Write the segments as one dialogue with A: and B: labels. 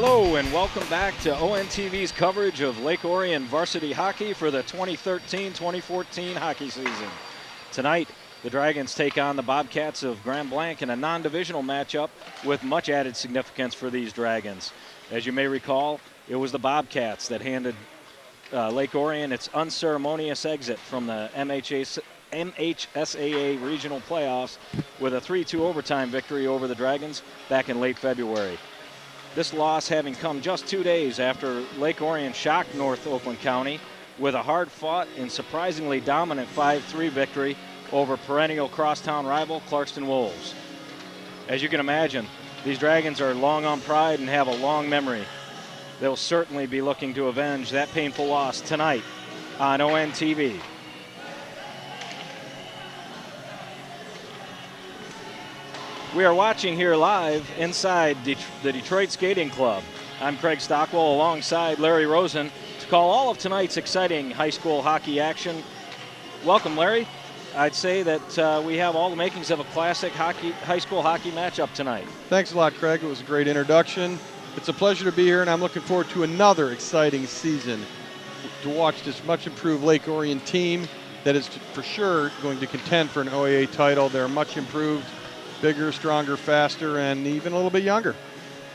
A: Hello and welcome back to ONTV's coverage of Lake Orion varsity hockey for the 2013-2014 hockey season. Tonight, the Dragons take on the Bobcats of Grand Blanc in a non-divisional matchup with much added significance for these Dragons. As you may recall, it was the Bobcats that handed Lake Orion its unceremonious exit from the MHSAA regional playoffs with a 3-2 overtime victory over the Dragons back in late February. This loss having come just 2 days after Lake Orion shocked North Oakland County with a hard-fought and surprisingly dominant 5-3 victory over perennial crosstown rival Clarkston Wolves. As you can imagine, these Dragons are long on pride and have a long memory. They'll certainly be looking to avenge that painful loss tonight on ONTV. We are watching here live inside the Detroit Skating Club. I'm Craig Stockwell alongside Larry Rosen to call all of tonight's exciting high school hockey action. Welcome, Larry. I'd say that we have all the makings of a classic high school hockey matchup tonight.
B: Thanks a lot, Craig. It was a great introduction. It's a pleasure to be here, and I'm looking forward to another exciting season to watch this much improved Lake Orion team that is for sure going to contend for an OAA title. They're much improved. Bigger, stronger, faster, and even a little bit younger.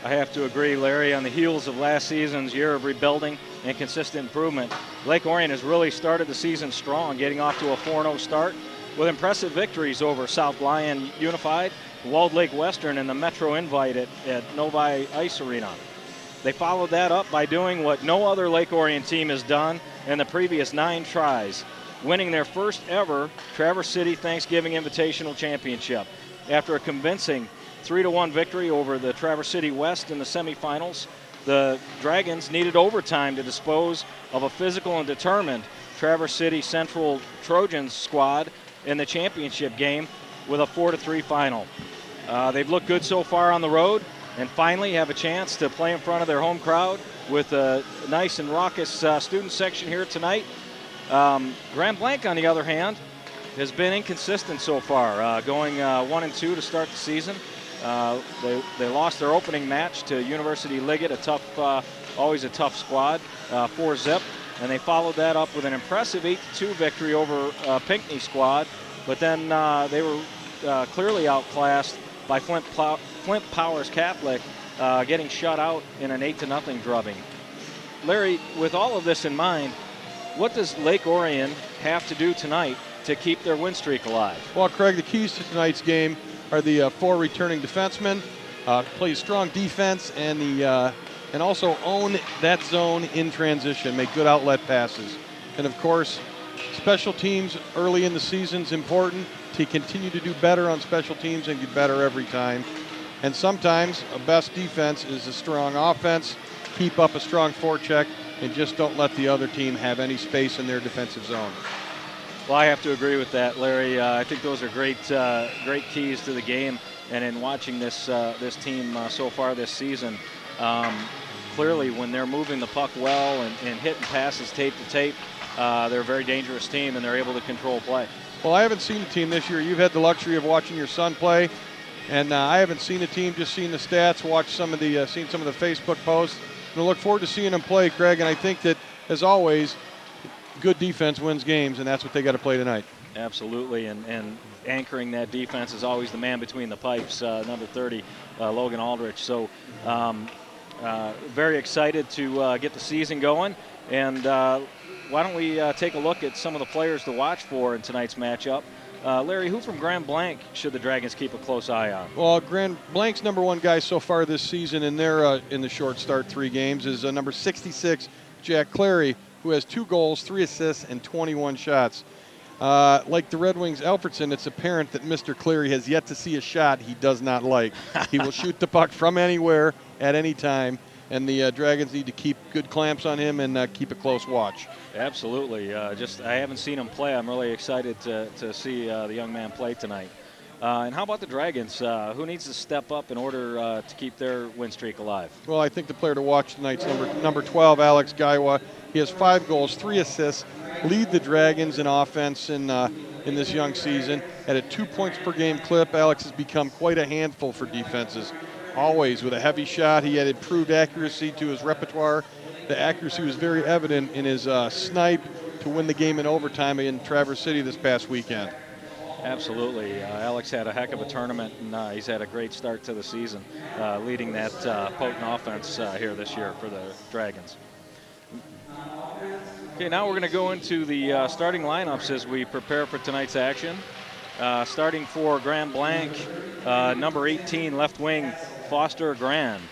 A: I have to agree, Larry. On the heels of last season's year of rebuilding and consistent improvement, Lake Orion has really started the season strong, getting off to a 4-0 start with impressive victories over South Lyon Unified, Walled Lake Western, and the Metro Invite at Novi Ice Arena. They followed that up by doing what no other Lake Orion team has done in the previous 9 tries, winning their first ever Traverse City Thanksgiving Invitational Championship. After a convincing 3-1 victory over the Traverse City West in the semifinals, the Dragons needed overtime to dispose of a physical and determined Traverse City Central Trojans squad in the championship game with a 4-3 final. They've looked good so far on the road and finally have a chance to play in front of their home crowd with a nice and raucous student section here tonight. Grand Blanc, on the other hand, has been inconsistent so far, going 1-2 to start the season. They lost their opening match to University Liggett, always a tough squad, 4-0, and they followed that up with an impressive 8-2 victory over Pinckney squad. But then they were clearly outclassed by Flint Powers Catholic, getting shut out in an 8-0 drubbing. Larry, with all of this in mind, what does Lake Orion have to do tonight to keep their win streak alive?
B: Well, Craig, the keys to tonight's game are the 4 returning defensemen, play strong defense, and also own that zone in transition, make good outlet passes. And of course, special teams early in the season is important to continue to do better on special teams and get better every time. And sometimes a best defense is a strong offense. Keep up a strong forecheck and just don't let the other team have any space in their defensive zone.
A: Well, I have to agree with that, Larry. I think those are great keys to the game. And in watching this team so far this season, clearly when they're moving the puck well and hitting passes tape to tape, they're a very dangerous team and they're able to control play.
B: Well, I haven't seen a team this year. You've had the luxury of watching your son play, and I haven't seen a team, just seen the stats, watched seen some of the Facebook posts. And I look forward to seeing them play, Craig, and I think that, as always, good defense wins games, and that's what they got to play tonight.
A: Absolutely, and anchoring that defense is always the man between the pipes, number 30, Logan Aldrich. So very excited to get the season going, and why don't we take a look at some of the players to watch for in tonight's matchup. Larry, who from Grand Blanc should the Dragons keep a close eye on?
B: Well, Grand Blanc's #1 guy so far this season in their in the short start 3 games is number 66, Jack Clary, who has 2 goals, 3 assists, and 21 shots. Like the Red Wings' Alfredson, it's apparent that Mr. Cleary has yet to see a shot he does not like. He will shoot the puck from anywhere at any time, and the Dragons need to keep good clamps on him and keep a close watch.
A: Absolutely. I haven't seen him play. I'm really excited to see the young man play tonight. And how about the Dragons? Who needs to step up in order to keep their win streak alive?
B: Well, I think the player to watch tonight's number 12, Alex Gaiwa. He has 5 goals, 3 assists, lead the Dragons in offense in this young season. At a 2 points per game clip, Alex has become quite a handful for defenses. always with a heavy shot. He had improved accuracy to his repertoire. The accuracy was very evident in his snipe to win the game in overtime in Traverse City this past weekend.
A: Absolutely. Alex had a heck of a tournament, and he's had a great start to the season, leading that potent offense here this year for the Dragons. Okay, now we're going to go into the starting lineups as we prepare for tonight's action. Starting for Grand Blanc, number 18, left wing, Foster Grand.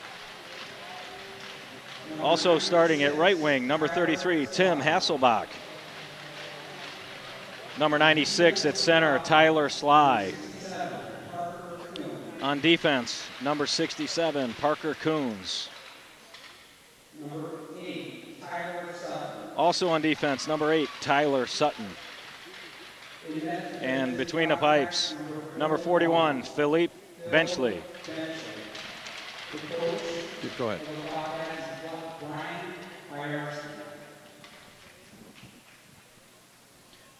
A: Also starting at right wing, number 33, Tim Hasselbach. Number 96 at center, Tyler Sly. On defense, number 67, Parker Coons. Also on defense, number 8, Tyler Sutton. And between the pipes, number 41, Philippe Benchley.
B: Go ahead.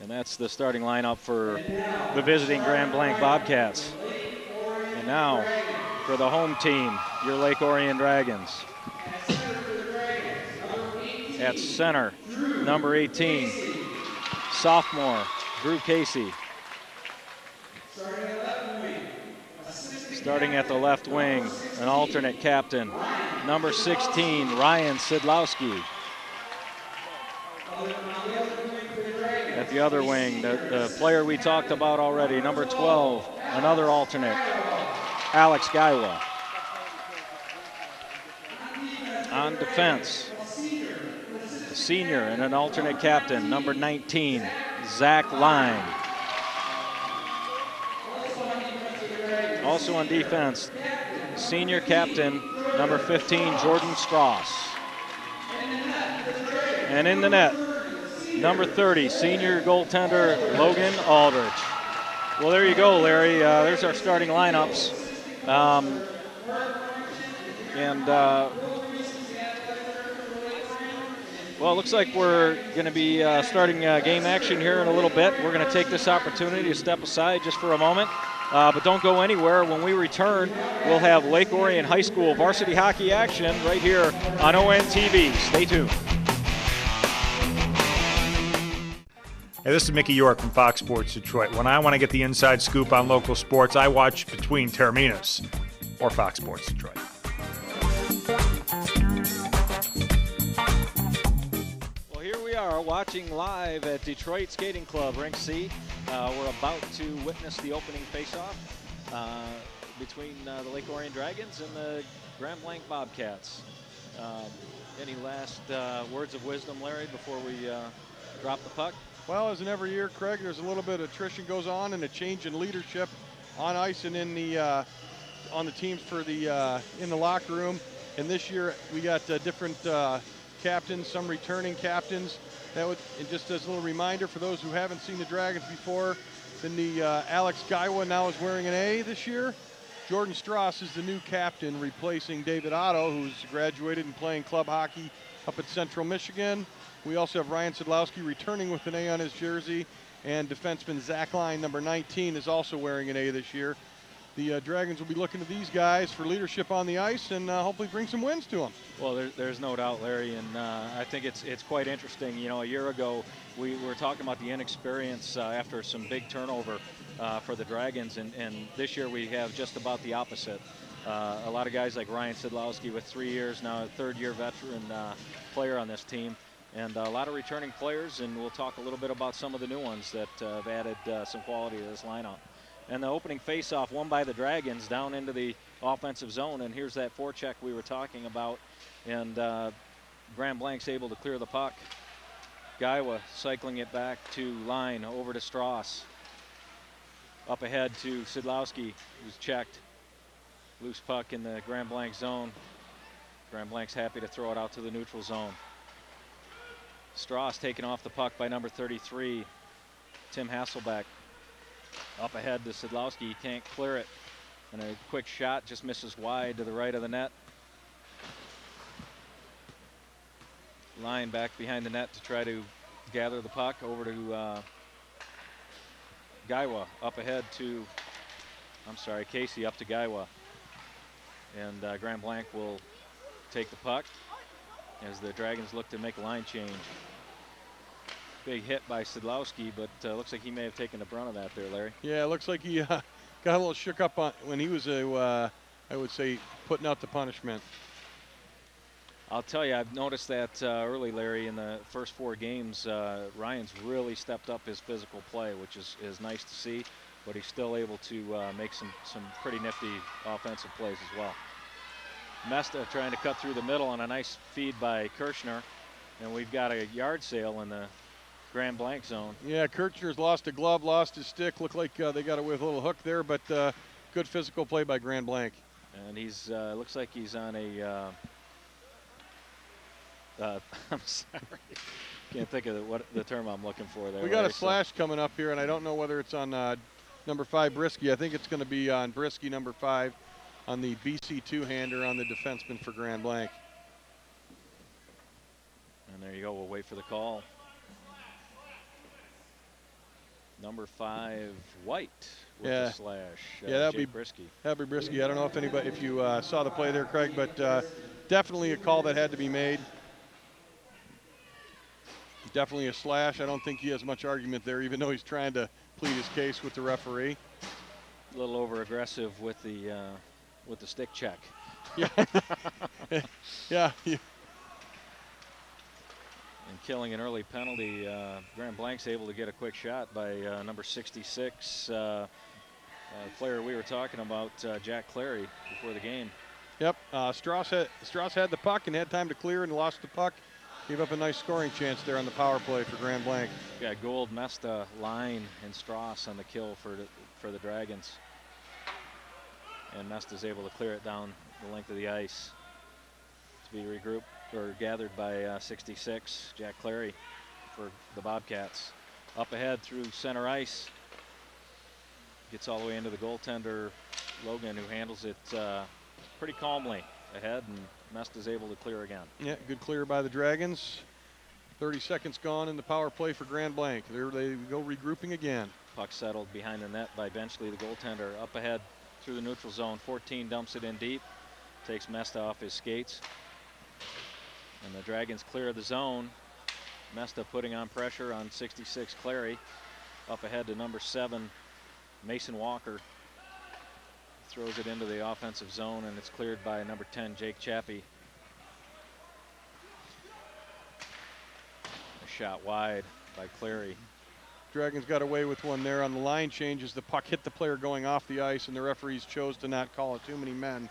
A: And that's the starting lineup for the visiting Grand Blanc Bobcats. And now for the home team, your Lake Orion Dragons. At center, number 18, sophomore, Drew Casey. Starting at the left wing, an alternate captain, number 16, Ryan Sidlowski. At the other wing, the player we talked about already, number 12, another alternate, Alex Gaiwa. On defense, a senior and an alternate captain, number 19, Zach Line. Also on defense, senior captain, number 15, Jordan Strauss. And in the net, number 30, senior goaltender, Logan Aldrich. Well, there you go, Larry. There's our starting lineups. Well, it looks like we're going to be starting game action here in a little bit. We're going to take this opportunity to step aside just for a moment. But don't go anywhere. When we return, we'll have Lake Orion High School varsity hockey action right here on ONTV. Stay tuned.
C: Hey, this is Mickey York from Fox Sports Detroit. When I want to get the inside scoop on local sports, I watch Between Terminus or Fox Sports Detroit.
A: Well, here we are watching live at Detroit Skating Club, Rink C. We're about to witness the opening face-off between the Lake Orion Dragons and the Grand Blanc Bobcats. Any last words of wisdom, Larry, before we drop the puck?
B: Well, as in every year, Craig, there's a little bit of attrition goes on and a change in leadership on ice and in the on the teams for the in the locker room. And this year we got different captains, some returning captains. That would, and just as a little reminder for those who haven't seen the Dragons before, then the Alex Gaiwa now is wearing an A this year. Jordan Strauss is the new captain, replacing David Otto, who's graduated and playing club hockey up at Central Michigan. We also have Ryan Sidlowski returning with an A on his jersey, and defenseman Zach Line, number 19, is also wearing an A this year. The Dragons will be looking to these guys for leadership on the ice and hopefully bring some wins to them.
A: Well, there's no doubt, Larry, and I think it's quite interesting. You know, a year ago we were talking about the inexperience after some big turnover for the Dragons, and this year we have just about the opposite. A lot of guys like Ryan Sidlowski with 3 years now, a third-year veteran player on this team. And a lot of returning players, and we'll talk a little bit about some of the new ones that have added some quality to this lineup. And the opening faceoff won by the Dragons down into the offensive zone, and here's that forecheck we were talking about. And Grand Blanc's able to clear the puck. Gaiwa cycling it back to Line, over to Strauss. Up ahead to Sidlowski, who's checked. Loose puck in the Grand Blanc zone. Grand Blanc's happy to throw it out to the neutral zone. Strauss taken off the puck by number 33, Tim Hasselbach. Up ahead to Sidlowski, he can't clear it. And a quick shot just misses wide to the right of the net. Line back behind the net to try to gather the puck over to Gaiwa. Up ahead to, Casey up to Gaiwa. And Grand Blanc will take the puck as the Dragons look to make a line change. Big hit by Sidlowski, but looks like he may have taken the brunt of that there, Larry.
B: Yeah, it looks like he got a little shook up on when he was, I would say, putting out the punishment.
A: I'll tell you, I've noticed that early, Larry, in the first 4 games, Ryan's really stepped up his physical play, which is nice to see, but he's still able to make some pretty nifty offensive plays as well. Mesta trying to cut through the middle on a nice feed by Kirchner, and we've got a yard sale in the Grand Blanc zone.
B: Yeah, Kirchner's lost a glove, lost his stick. Looked like they got away with a little hook there, but good physical play by Grand Blanc.
A: And he's looks like he's on a I'm sorry, can't think of what the term I'm looking for there.
B: We got a slash coming up here, and I don't know whether it's on number 5 Brisky. I think it's going to be on Brisky, number 5, on the BC two-hander on the defenseman for Grand Blanc.
A: And there you go. We'll wait for the call. Number 5 White with the slash.
B: Yeah, that'd be
A: Brisky.
B: That'd be Brisky. I don't know if you saw the play there, Craig, but definitely a call that had to be made. Definitely a slash. I don't think he has much argument there, even though he's trying to plead his case with the referee.
A: A little over aggressive with the stick check.
B: Yeah. Yeah.
A: And killing an early penalty. Grand Blanc's able to get a quick shot by number 66, player we were talking about, Jack Clary, before the game.
B: Yep. Strauss had the puck and had time to clear and lost the puck. Gave up a nice scoring chance there on the power play for Grand Blanc.
A: Got Gould, Mesta, Line, and Strauss on the kill for the Dragons. And Mesta's able to clear it down the length of the ice to be regrouped or gathered by 66, Jack Clary, for the Bobcats. Up ahead through center ice. Gets all the way into the goaltender, Logan, who handles it pretty calmly ahead, and Mesta's able to clear again.
B: Yeah, good clear by the Dragons. 30 seconds gone in the power play for Grand Blanc. There they go regrouping again.
A: Puck settled behind the net by Benchley, the goaltender. Up ahead through the neutral zone. 14 dumps it in deep. Takes Mesta off his skates. And the Dragons clear the zone. Mesta putting on pressure on 66 Clary. Up ahead to number 7, Mason Walker. Throws it into the offensive zone, and it's cleared by number 10, Jake Chappie. A shot wide by Clary.
B: Dragons got away with one there on the line changes. The puck hit the player going off the ice, and the referees chose to not call it. Too many men.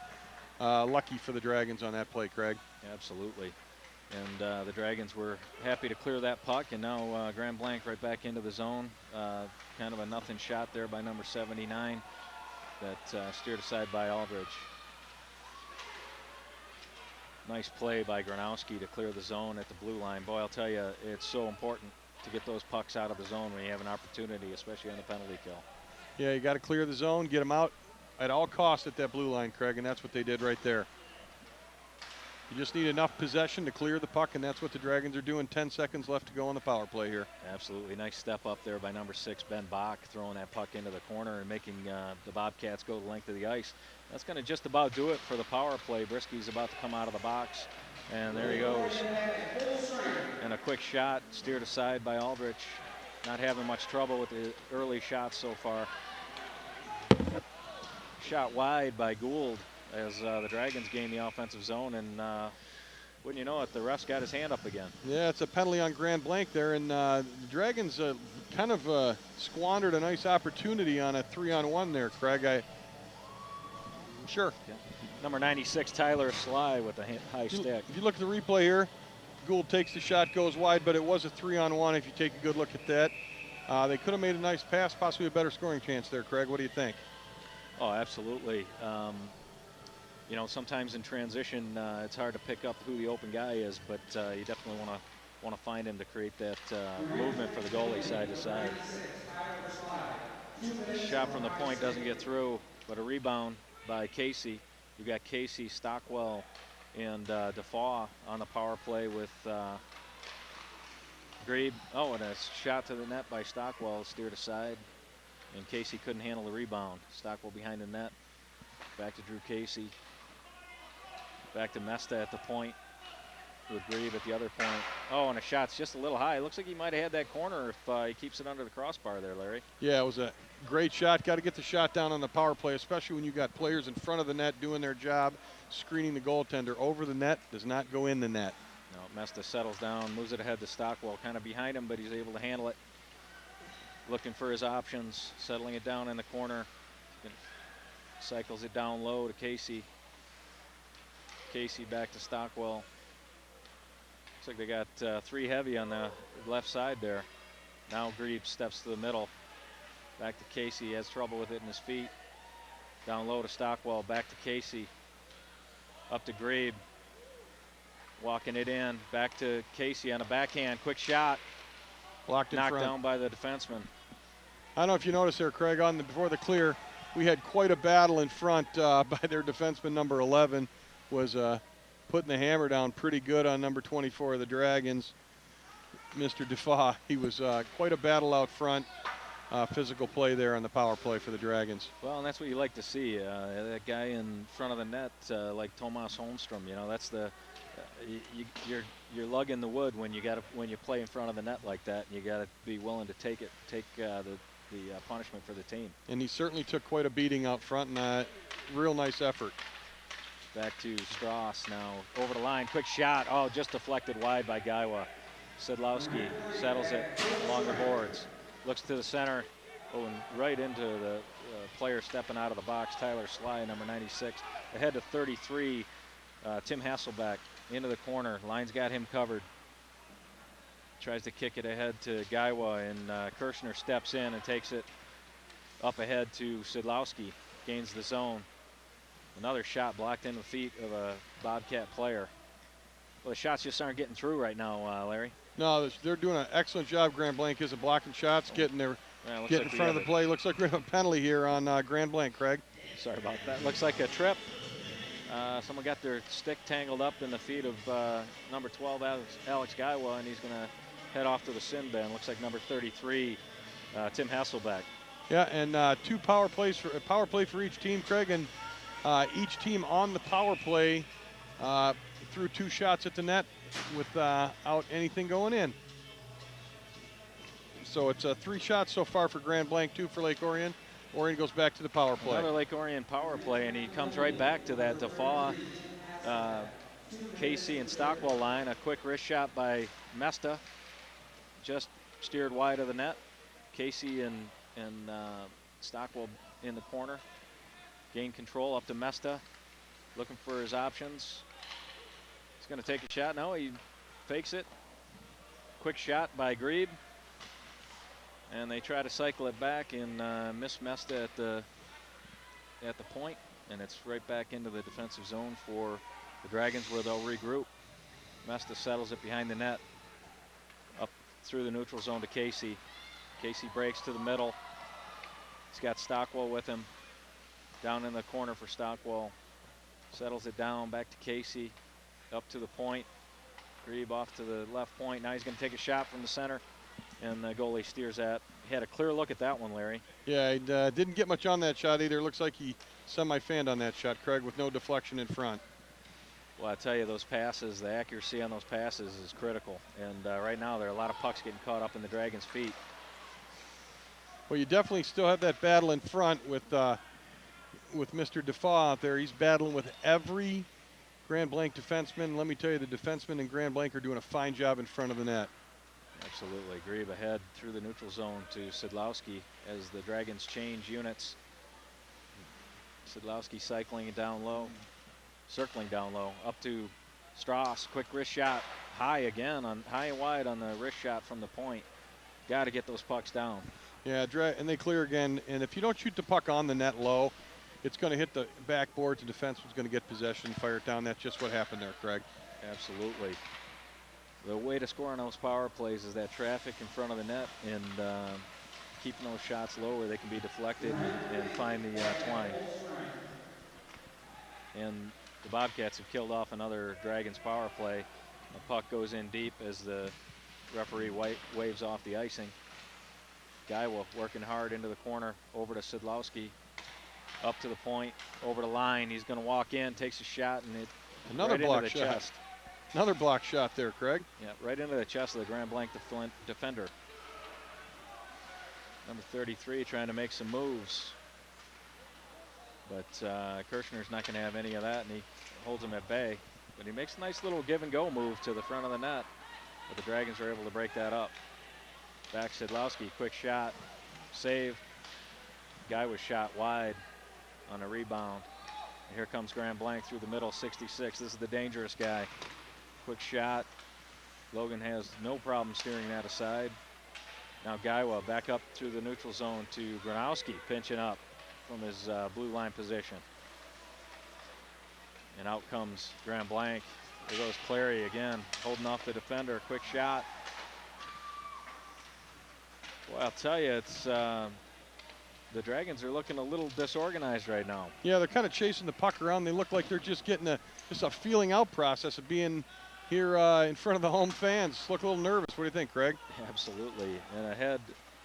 B: Lucky for the Dragons on that play, Craig.
A: Absolutely. And the Dragons were happy to clear that puck, and now Grand Blanc right back into the zone. Kind of a nothing shot there by number 79. That steered aside by Aldridge. Nice play by Gronowski to clear the zone at the blue line. Boy, I'll tell you, it's so important to get those pucks out of the zone when you have an opportunity, especially on the penalty kill.
B: Yeah, you got to clear the zone, get them out at all costs at that blue line, Craig, and that's what they did right there. You just need enough possession to clear the puck, and that's what the Dragons are doing. 10 seconds left to go on the power play here. Absolutely.
A: Nice step up there by number 6, Ben Bach, throwing that puck into the corner and making the Bobcats go the length of the ice. That's going to just about do it for the power play. Brisky's about to come out of the box, and there he goes. And a quick shot steered aside by Aldrich. Not having much trouble with the early shots so far. Shot wide by Gould as the Dragons gain the offensive zone, and wouldn't you know it, the ref's got his hand up again.
B: Yeah, it's a penalty on Grand Blanc there, and the Dragons kind of squandered a nice opportunity on a 3-on-1 there, Craig. Sure.
A: Yeah. Number 96, Tyler Sly with a high stick.
B: If you look at the replay here, Gould takes the shot, goes wide, but it was a 3-on-1 if you take a good look at that. They could have made a nice pass, possibly a better scoring chance there, Craig. What do you think?
A: Oh, absolutely. You know, sometimes in transition, it's hard to pick up who the open guy is, but you definitely want to find him to create that movement for the goalie side to side. Shot from the point doesn't get through, but a rebound by Casey. You got Casey, Stockwell, and Defoe on the power play with Grebe. Oh, and a shot to the net by Stockwell, steered aside, and Casey couldn't handle the rebound. Stockwell behind the net. Back to Drew Casey. Back to Mesta at the point with Grieve at the other point. Oh, and a shot's just a little high. It looks like he might have had that corner if he keeps it under the crossbar there, Larry.
B: Yeah, it was a great shot. Got to get the shot down on the power play, especially when you got players in front of the net doing their job, screening the goaltender. Over the net does not go in the net.
A: No, Mesta settles down, moves it ahead to Stockwell, kind of behind him, but he's able to handle it. Looking for his options, settling it down in the corner. Cycles it down low to Casey. Casey back to Stockwell. Looks like they got 3 heavy on the left side there. Now Grieve steps to the middle. Back to Casey, he has trouble with it in his feet. Down low to Stockwell, back to Casey. Up to Grieve. Walking it in, back to Casey on a backhand, quick shot.
B: Blocked in
A: knocked
B: front.
A: down by the defenseman.
B: I don't know if you noticed there, Craig, before the clear, we had quite a battle in front by their defenseman, number 11, was putting the hammer down pretty good on number 24 of the Dragons, Mr. Defoe. He was quite a battle out front, physical play there on the power play for the Dragons.
A: Well, and that's what you like to see. That guy in front of the net, like Tomas Holmstrom, you know, that's the you're lugging the wood when you play in front of the net like that, and you got to be willing to take the punishment for the team.
B: And he certainly took quite a beating out front, and real nice effort.
A: Back to Strauss now, over the line, quick shot. Oh, just deflected wide by Gaiwa. Sidlowski settles it along the boards, looks to the center, and right into the player stepping out of the box, Tyler Sly, number 96. Ahead to 33, Tim Hasselbeck into the corner. Line's got him covered. Tries to kick it ahead to Gaiwa, and Kirshner steps in and takes it up ahead to Sidlowski. Gains the zone. Another shot blocked in the feet of a Bobcat player. Well, the shots just aren't getting through right now, Larry.
B: No, they're doing an excellent job. Grand Blanc is blocking shots, getting in front of the play. Looks like we have a penalty here on Grand Blanc, Craig.
A: Sorry about that. Looks like a trip. Someone got their stick tangled up in the feet of number 12, Alex Gaiwa, and he's going to head off to the sin bin. Looks like number 33, Tim Hasselbeck.
B: Yeah, and 2 power play for each team, Craig, and each team on the power play threw 2 shots at the net without anything going in. So it's 3 shots so far for Grand Blanc, 2 for Lake Orion. Orion goes back to the power play.
A: Another Lake Orion power play, and he comes right back to that Defoe, Casey, and Stockwell line. A quick wrist shot by Mesta, just steered wide of the net. Casey and Stockwell in the corner. Gain control up to Mesta, looking for his options. He's going to take a shot. No, he fakes it. Quick shot by Grieve. And they try to cycle it back and miss Mesta at the point, and it's right back into the defensive zone for the Dragons, where they'll regroup. Mesta settles it behind the net, up through the neutral zone to Casey. Casey breaks to the middle. He's got Stockwell with him. Down in the corner for Stockwell. Settles it down, back to Casey, up to the point. Grieve off to the left point. Now he's going to take a shot from the center, and the goalie steers that. He had a clear look at that one, Larry.
B: Yeah, he didn't get much on that shot either. Looks like he semi-fanned on that shot, Craig, with no deflection in front.
A: Well, I tell you, those passes, the accuracy on those passes is critical. And right now, there are a lot of pucks getting caught up in the Dragons' feet.
B: Well, you definitely still have that battle in front with Mr. Defoe out there. He's battling with every Grand Blanc defenseman. Let me tell you, the defensemen in Grand Blanc are doing a fine job in front of the net.
A: Absolutely. Grieve ahead through the neutral zone to Sidlowski as the Dragons change units. Sidlowski cycling it down low, circling down low, up to Strauss. Quick wrist shot, high again, high and wide on the wrist shot from the point. Got to get those pucks down.
B: Yeah, and they clear again. And if you don't shoot the puck on the net low, it's going to hit the backboards. The defenseman's going to get possession, fire it down. That's just what happened there, Craig.
A: Absolutely. The way to score on those power plays is that traffic in front of the net and keeping those shots low where they can be deflected and find the twine. And the Bobcats have killed off another Dragons power play. The puck goes in deep as the referee waves off the icing. Gaiwa working hard into the corner, over to Sidlowski, up to the point, over the line. He's going to walk in, takes a shot, and
B: Another
A: right
B: block
A: into the
B: shot.
A: chest.
B: Another block shot there, Craig.
A: Yeah, right into the chest of the Grand Blanc defender. Number 33 trying to make some moves. But Kirshner's not going to have any of that, and he holds him at bay. But he makes a nice little give and go move to the front of the net. But the Dragons are able to break that up. Back Sidlowski, quick shot, save. Guy was shot wide on a rebound. And here comes Grand Blanc through the middle, 66. This is the dangerous guy. Quick shot. Logan has no problem steering that aside. Now Guywa back up through the neutral zone to Gronowski, pinching up from his blue line position. And out comes Grand Blanc. There goes Clary again, holding off the defender. Quick shot. Well, I'll tell you, it's the Dragons are looking a little disorganized right now.
B: Yeah, they're kind of chasing the puck around. They look like they're just getting a feeling out process of being here in front of the home fans. Look a little nervous. What do you think, Craig?
A: Absolutely. And ahead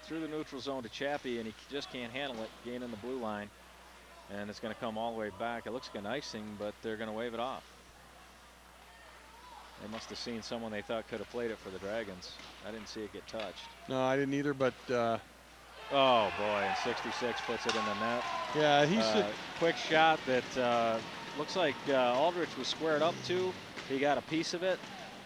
A: through the neutral zone to Chappie, and he just can't handle it, gaining the blue line. And it's going to come all the way back. It looks like an icing, but they're going to wave it off. They must have seen someone they thought could have played it for the Dragons. I didn't see it get touched.
B: No, I didn't either, but
A: oh boy, and 66 puts it in the net.
B: Yeah, he's a
A: quick shot that looks like Aldrich was squared up to. He got a piece of it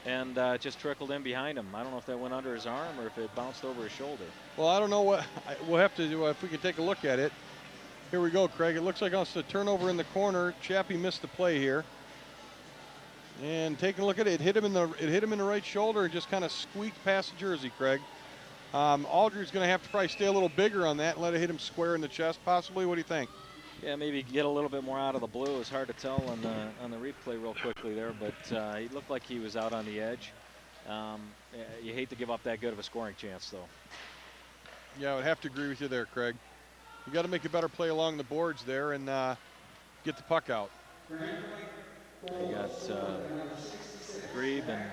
A: and just trickled in behind him. I don't know if that went under his arm or if it bounced over his shoulder.
B: Well, I don't know what we'll have to do if we can take a look at it. Here we go, Craig. It looks like it's a turnover in the corner. Chappie missed the play here. And taking a look at it, it hit him in the right shoulder and just kind of squeaked past the jersey, Craig. Aldridge's going to have to probably stay a little bigger on that and let it hit him square in the chest, possibly. What do you think?
A: Yeah, maybe get a little bit more out of the blue. It's hard to tell on the replay real quickly there, but he looked like he was out on the edge. You hate to give up that good of a scoring chance, though.
B: Yeah, I would have to agree with you there, Craig. You got to make a better play along the boards there and get the puck out.
A: You got Grebe and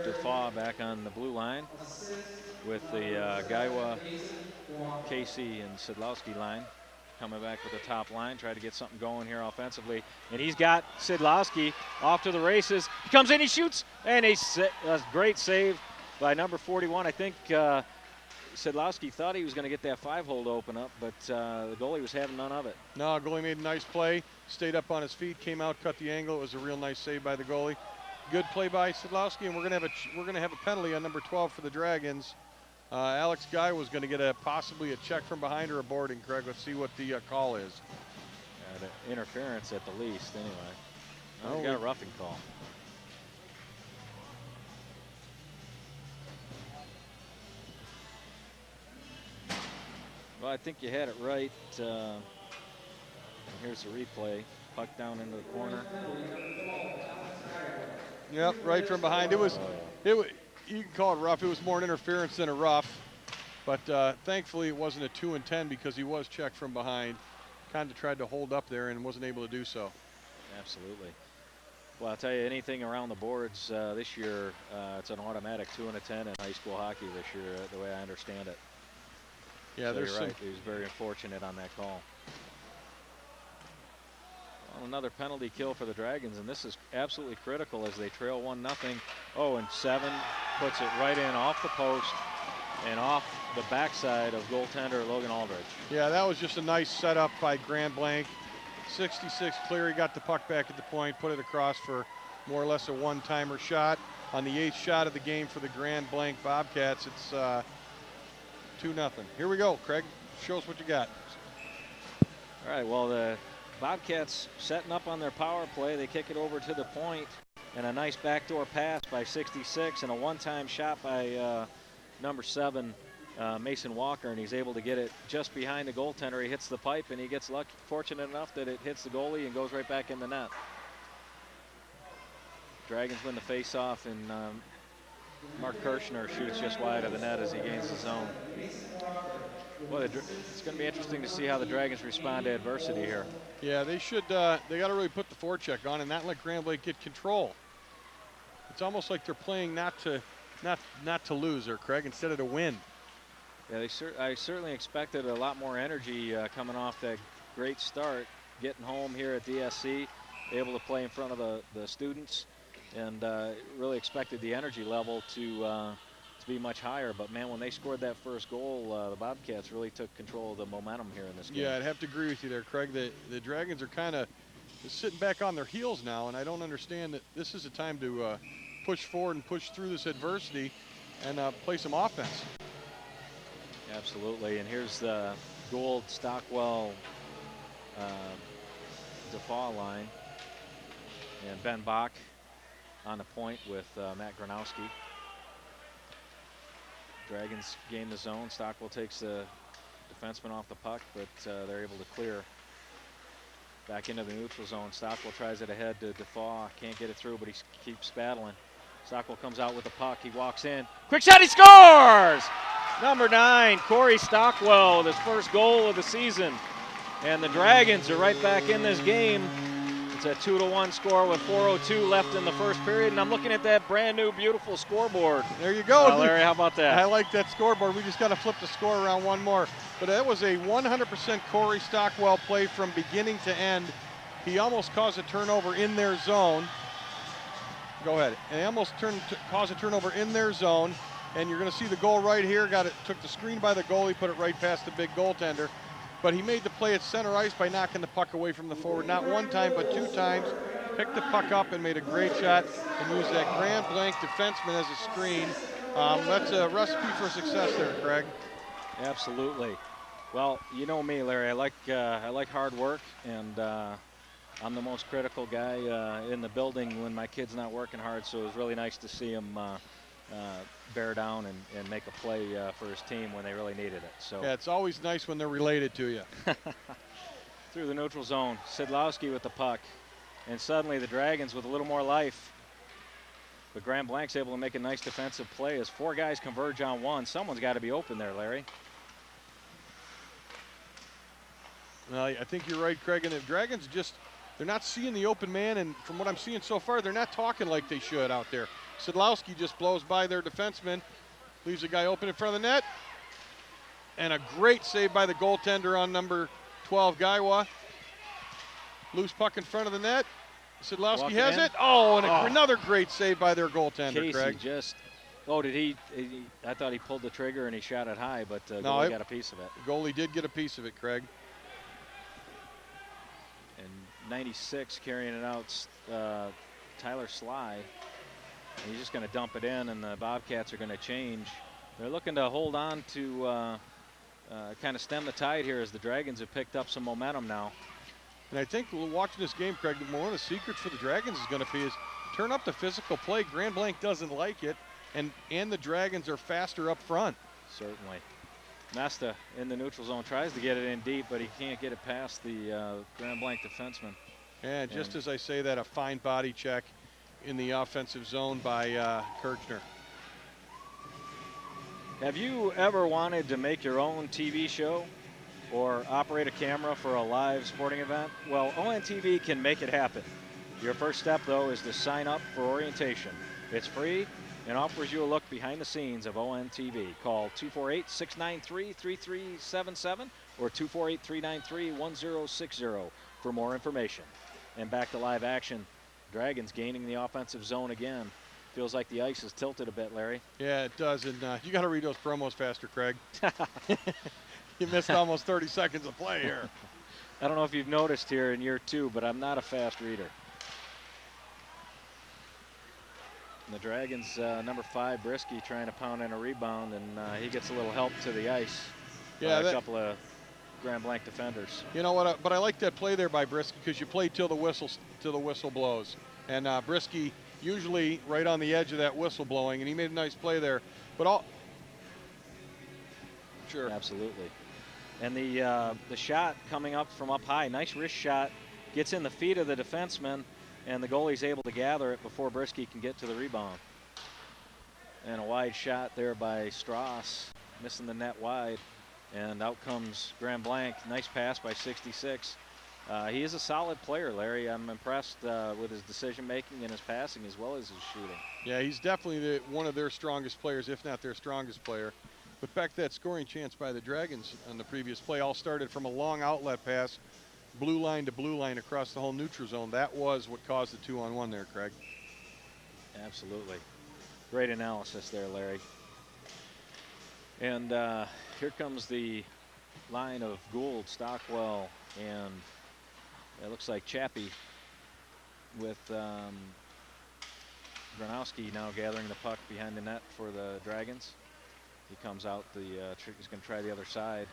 A: Defoe back on the blue line with the Guywa, Casey, and Sidlowski line coming back with the top line, try to get something going here offensively. And he's got Sidlowski off to the races. He comes in, he shoots, and a great save by number 41. I think Sidlowski thought he was going to get that 5-hole to open up, but the goalie was having none of it.
B: No, goalie made a nice play, stayed up on his feet, came out, cut the angle. It was a real nice save by the goalie. Good play by Sidlowski, and we're going to have a penalty on number 12 for the Dragons. Alex Guy was going to get possibly a check from behind or a boarding. Craig, let's see what the call is.
A: Interference at the least, anyway.
B: Oh,
A: we got a roughing call. Well, I think you had it right. Here's the replay. Puck down into the corner.
B: Yep, right from behind. It was. You can call it rough. It was more an interference than a rough. But thankfully it wasn't a 2 and 10 because he was checked from behind. Kind of tried to hold up there and wasn't able to do so.
A: Absolutely. Well, I'll tell you, anything around the boards this year, it's an automatic 2 and a 10 in high school hockey this year, the way I understand it.
B: Yeah,
A: so
B: there's
A: you're
B: some.
A: right. He was very unfortunate on that call. Well, another penalty kill for the Dragons, and this is absolutely critical as they trail 1-0. Oh, and 7 puts it right in off the post and off the backside of goaltender Logan Aldrich.
B: Yeah, that was just a nice setup by Grand Blanc. 66 Cleary got the puck back at the point, put it across for more or less a one-timer shot. On the 8th shot of the game for the Grand Blanc Bobcats, it's 2-0. Here we go, Craig. Show us what you got.
A: All right, well, the Bobcats setting up on their power play. They kick it over to the point, and a nice backdoor pass by 66 and a one-time shot by number 7, Mason Walker, and he's able to get it just behind the goaltender. He hits the pipe, and he gets fortunate enough that it hits the goalie and goes right back in the net. Dragons win the face-off, and Mark Kirshner shoots just wide of the net as he gains the zone. Well, it's going to be interesting to see how the Dragons respond to adversity here.
B: Yeah, they should. They got to really put the forecheck on and not let Grand Blanc get control. It's almost like they're playing not to lose, or Craig, instead of to win.
A: Yeah, I certainly expected a lot more energy coming off that great start, getting home here at DSC, able to play in front of the students, and really expected the energy level to be much higher. But man, when they scored that first goal, the Bobcats really took control of the momentum here in this game.
B: Yeah, I'd have to agree with you there, Craig. The Dragons are kind of sitting back on their heels now, and I don't understand that this is a time to push forward and push through this adversity and play some offense.
A: Absolutely, and here's the Gould, Stockwell, Defoe line, and Ben Bach on the point with Matt Gronowski. Dragons gain the zone. Stockwell takes the defenseman off the puck, but they're able to clear back into the neutral zone. Stockwell tries it ahead to Defoe. Can't get it through, but he keeps battling. Stockwell comes out with the puck. He walks in. Quick shot, he scores! Number 9, Corey Stockwell with his first goal of the season. And the Dragons are right back in this game. It's a 2-1 score with 4:02 left in the first period, and I'm looking at that brand new, beautiful scoreboard.
B: There you go.
A: Larry, how about that?
B: I like that scoreboard. We just got to flip the score around one more. But that was a 100% Corey Stockwell play from beginning to end. He almost caused a turnover in their zone. Go ahead. And he almost caused a turnover in their zone. And you're going to see the goal right here. Took the screen by the goalie, put it right past the big goaltender. But he made the play at center ice by knocking the puck away from the forward, not one time, but 2 times. Picked the puck up and made a great shot and used that Grand Blanc defenseman as a screen. That's a recipe for success there, Craig.
A: Absolutely. Well, you know me, Larry. I like hard work, and I'm the most critical guy in the building when my kid's not working hard. So it was really nice to see him bear down and make a play for his team when they really needed it. So
B: yeah, it's always nice when they're related to you.
A: Through the neutral zone, Sidlowski with the puck, and suddenly the Dragons with a little more life. But Grand Blanc's able to make a nice defensive play as 4 guys converge on one. Someone's got to be open there, Larry.
B: Well, I think you're right, Craig. And the Dragons they're not seeing the open man, and from what I'm seeing so far, they're not talking like they should out there. Sidlowski just blows by their defenseman, leaves a guy open in front of the net, and a great save by the goaltender on number 12, Gaiwa. Loose puck in front of the net. Sidlowski has it. Oh, and another great save by their goaltender,
A: Casey
B: Craig.
A: did he? I thought he pulled the trigger and he shot it high, but
B: no,
A: goalie got a piece of it.
B: The goalie did get a piece of it, Craig.
A: And 96 carrying it out, Tyler Sly. And he's just going to dump it in, and the Bobcats are going to change. They're looking to hold on to kind of stem the tide here as the Dragons have picked up some momentum now.
B: And I think watching this game, Craig, one of the secrets for the Dragons is going to be is turn up the physical play. Grand Blanc doesn't like it, and the Dragons are faster up front.
A: Certainly. Nesta in the neutral zone tries to get it in deep, but he can't get it past the Grand Blanc defenseman.
B: And just as I say that, a fine body check in the offensive zone by Kirchner.
A: Have you ever wanted to make your own TV show or operate a camera for a live sporting event? Well, ONTV can make it happen. Your first step, though, is to sign up for orientation. It's free and offers you a look behind the scenes of ONTV. Call 248-693-3377 or 248-393-1060 for more information. And back to live action. Dragons gaining the offensive zone again. Feels like the ice is tilted a bit, Larry.
B: Yeah, it does. And you got to read those promos faster, Craig. You missed almost 30 seconds of play here.
A: I don't know if you've noticed here in year 2, but I'm not a fast reader. And the Dragons, number 5, Brisky, trying to pound in a rebound, and he gets a little help to the ice.
B: Yeah,
A: a couple of Grand Blanc defenders.
B: You know what? But I like that play there by Brisky because you play till the whistle blows, and Brisky usually right on the edge of that whistle blowing, and he made a nice play there. But sure,
A: absolutely. And the shot coming up from up high, nice wrist shot, gets in the feet of the defenseman, and the goalie's able to gather it before Brisky can get to the rebound. And a wide shot there by Strauss, missing the net wide. And out comes Grand Blanc. Nice pass by 66. He is a solid player, Larry. I'm impressed with his decision-making and his passing as well as his shooting.
B: Yeah, he's definitely one of their strongest players, if not their strongest player. But back to that scoring chance by the Dragons on the previous play, all started from a long outlet pass blue line to blue line across the whole neutral zone. That was what caused the 2-on-1 there, Craig.
A: Absolutely. Great analysis there, Larry. And here comes the line of Gould, Stockwell, and it looks like Chappie with Gronowski now gathering the puck behind the net for the Dragons. He comes out, he's going to try the other side,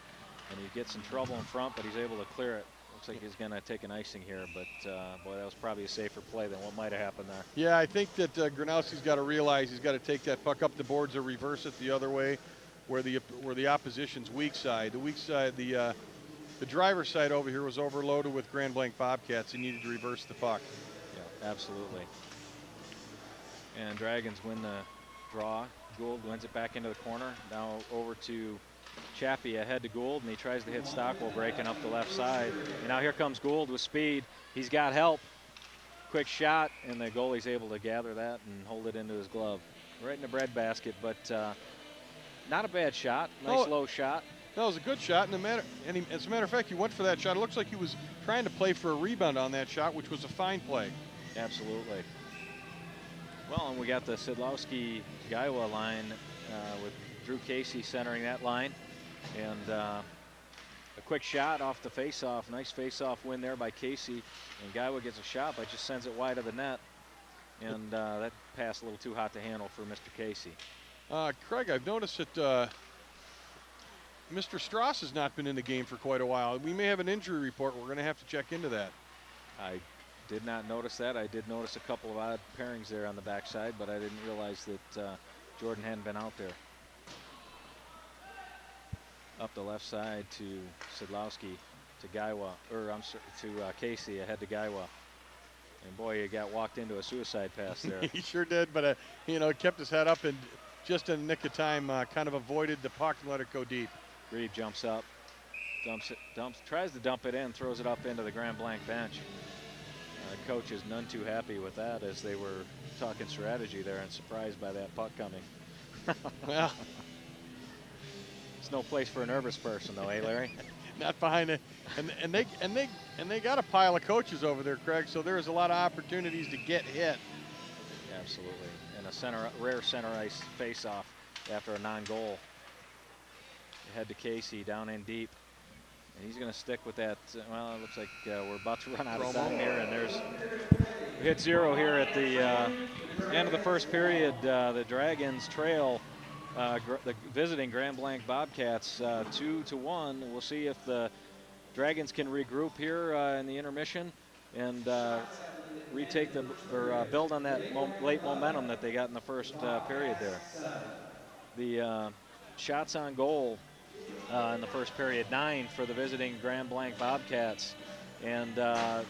A: and he gets in trouble in front, but he's able to clear it. Looks like he's going to take an icing here, but boy, that was probably a safer play than what might have happened there.
B: Yeah, I think that Gronowski's got to realize he's got to take that puck up the boards or reverse it the other way, where the opposition's weak side. The weak side, the driver's side over here was overloaded with Grand Blanc Bobcats. He needed to reverse the puck.
A: Yeah, absolutely. And Dragons win the draw. Gould wins it back into the corner. Now over to Chappie, ahead to Gould, and he tries to hit Stockwell, breaking up the left side. And now here comes Gould with speed. He's got help. Quick shot, and the goalie's able to gather that and hold it into his glove. Right in the breadbasket, but not a bad shot. Nice low shot.
B: That was a good shot, and as a matter of fact, he went for that shot. It looks like he was trying to play for a rebound on that shot, which was a fine play.
A: Absolutely. Well, and we got the Sidlowski-Gaiwa line with Drew Casey centering that line. And a quick shot off the faceoff. Nice faceoff win there by Casey. And Gaiwa gets a shot, but just sends it wide of the net. And that pass a little too hot to handle for Mr. Casey.
B: Craig, I've noticed that Mr. Strauss has not been in the game for quite a while. We may have an injury report. We're going to have to check into that.
A: I did not notice that. I did notice a couple of odd pairings there on the backside, but I didn't realize that Jordan hadn't been out there. Up the left side to Sidlowski, to Gaiwa, or I'm sorry, to Casey, ahead to Gaiwa. And boy, he got walked into a suicide pass there.
B: He sure did, but kept his head up and just in the nick of time kind of avoided the puck and let it go deep.
A: Reed jumps up, tries to dump it in, throws it up into the Grand Blanc bench. Coach is none too happy with that, as they were talking strategy there and surprised by that puck coming.
B: Well,
A: it's no place for a nervous person, though, eh, Larry?
B: Not behind it, and they got a pile of coaches over there, Craig. So there's a lot of opportunities to get hit.
A: Absolutely, and a rare center ice face-off after a non-goal. Head to Casey, down in deep. And he's going to stick with that. Well, it looks like we're about to run out of time here, and there's hit zero here at the end of the first period. The Dragons trail the visiting Grand Blanc Bobcats 2-1. We'll see if the Dragons can regroup here in the intermission and retake or build on that late momentum that they got in the first period there. The shots on goal in the first period, 9 for the visiting Grand Blanc Bobcats and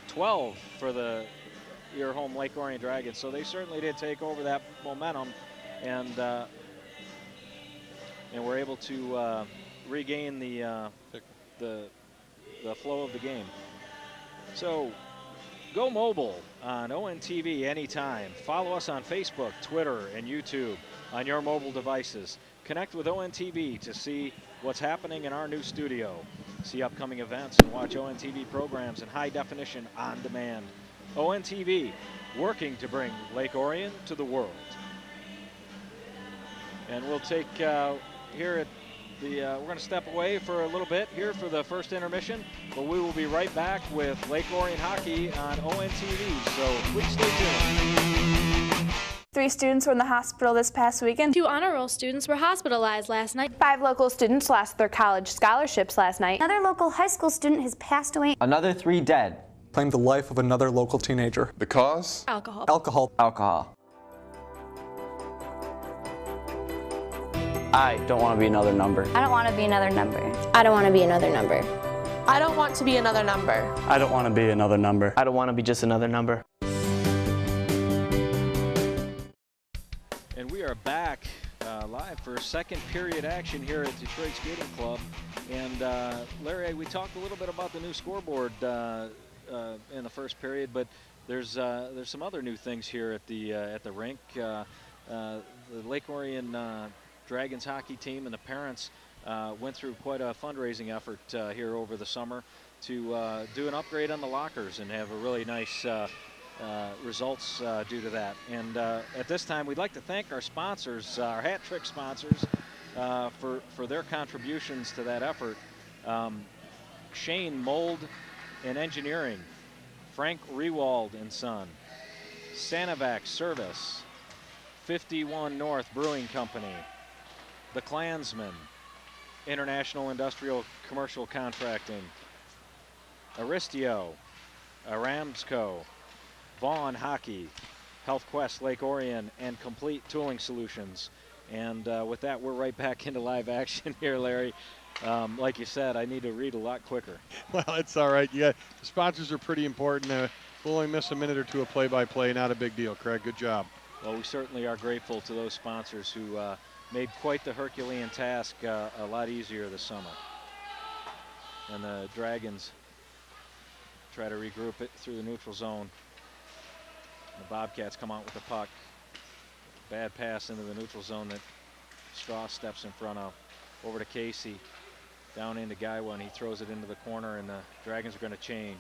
A: 12 for your home Lake Orion Dragons. So they certainly did take over that momentum and were able to regain the flow of the game. So go mobile on ONTV anytime. Follow us on Facebook, Twitter, and YouTube on your mobile devices. Connect with ONTV to see what's happening in our new studio. See upcoming events and watch ONTV programs in high definition on demand. ONTV, working to bring Lake Orion to the world. And we'll take here at the, we're going to step away for a little bit here for the first intermission, but we will be right back with Lake Orion hockey on ONTV, so please stay tuned.
D: 3 students were in the hospital this past weekend.
E: 2 honor roll students were hospitalized last night.
D: 5 local students lost their college scholarships last night.
F: Another local high school student has passed away.
G: Another 3 dead.
H: Claimed the life of another local teenager.
I: The cause?
E: Alcohol.
H: Alcohol.
G: Alcohol. I don't want to be another number.
F: I don't want to be another number.
J: I don't want to be another number.
K: I don't want to be another number.
L: I don't want to be another number.
M: I don't want to be just another number.
A: And we are back live for second period action here at Detroit Skating Club. And Larry, we talked a little bit about the new scoreboard in the first period, but there's some other new things here at the rink. The Lake Orion Dragons hockey team and the parents went through quite a fundraising effort here over the summer to do an upgrade on the lockers and have a really nice results due to that. And at this time, we'd like to thank our sponsors, our hat trick sponsors, for their contributions to that effort. Shane Mold and Engineering, Frank Rewald and Son, Sanovac Service, 51 North Brewing Company, The Klansman, International Industrial Commercial Contracting, Aristio, Aramco, Vaughn Hockey, Health Quest, Lake Orion, and Complete Tooling Solutions. And with that, we're right back into live action here, Larry. Like you said, I need to read a lot quicker.
B: Well, it's all right. The sponsors are pretty important. We'll only miss a minute or two of play-by-play. Not a big deal, Craig. Good job.
A: Well, we certainly are grateful to those sponsors who made quite the Herculean task a lot easier this summer. And the Dragons try to regroup it through the neutral zone. The Bobcats come out with the puck. Bad pass into the neutral zone that Strauss steps in front of. Over to Casey. Down into Guywa, and he throws it into the corner, and the Dragons are going to change.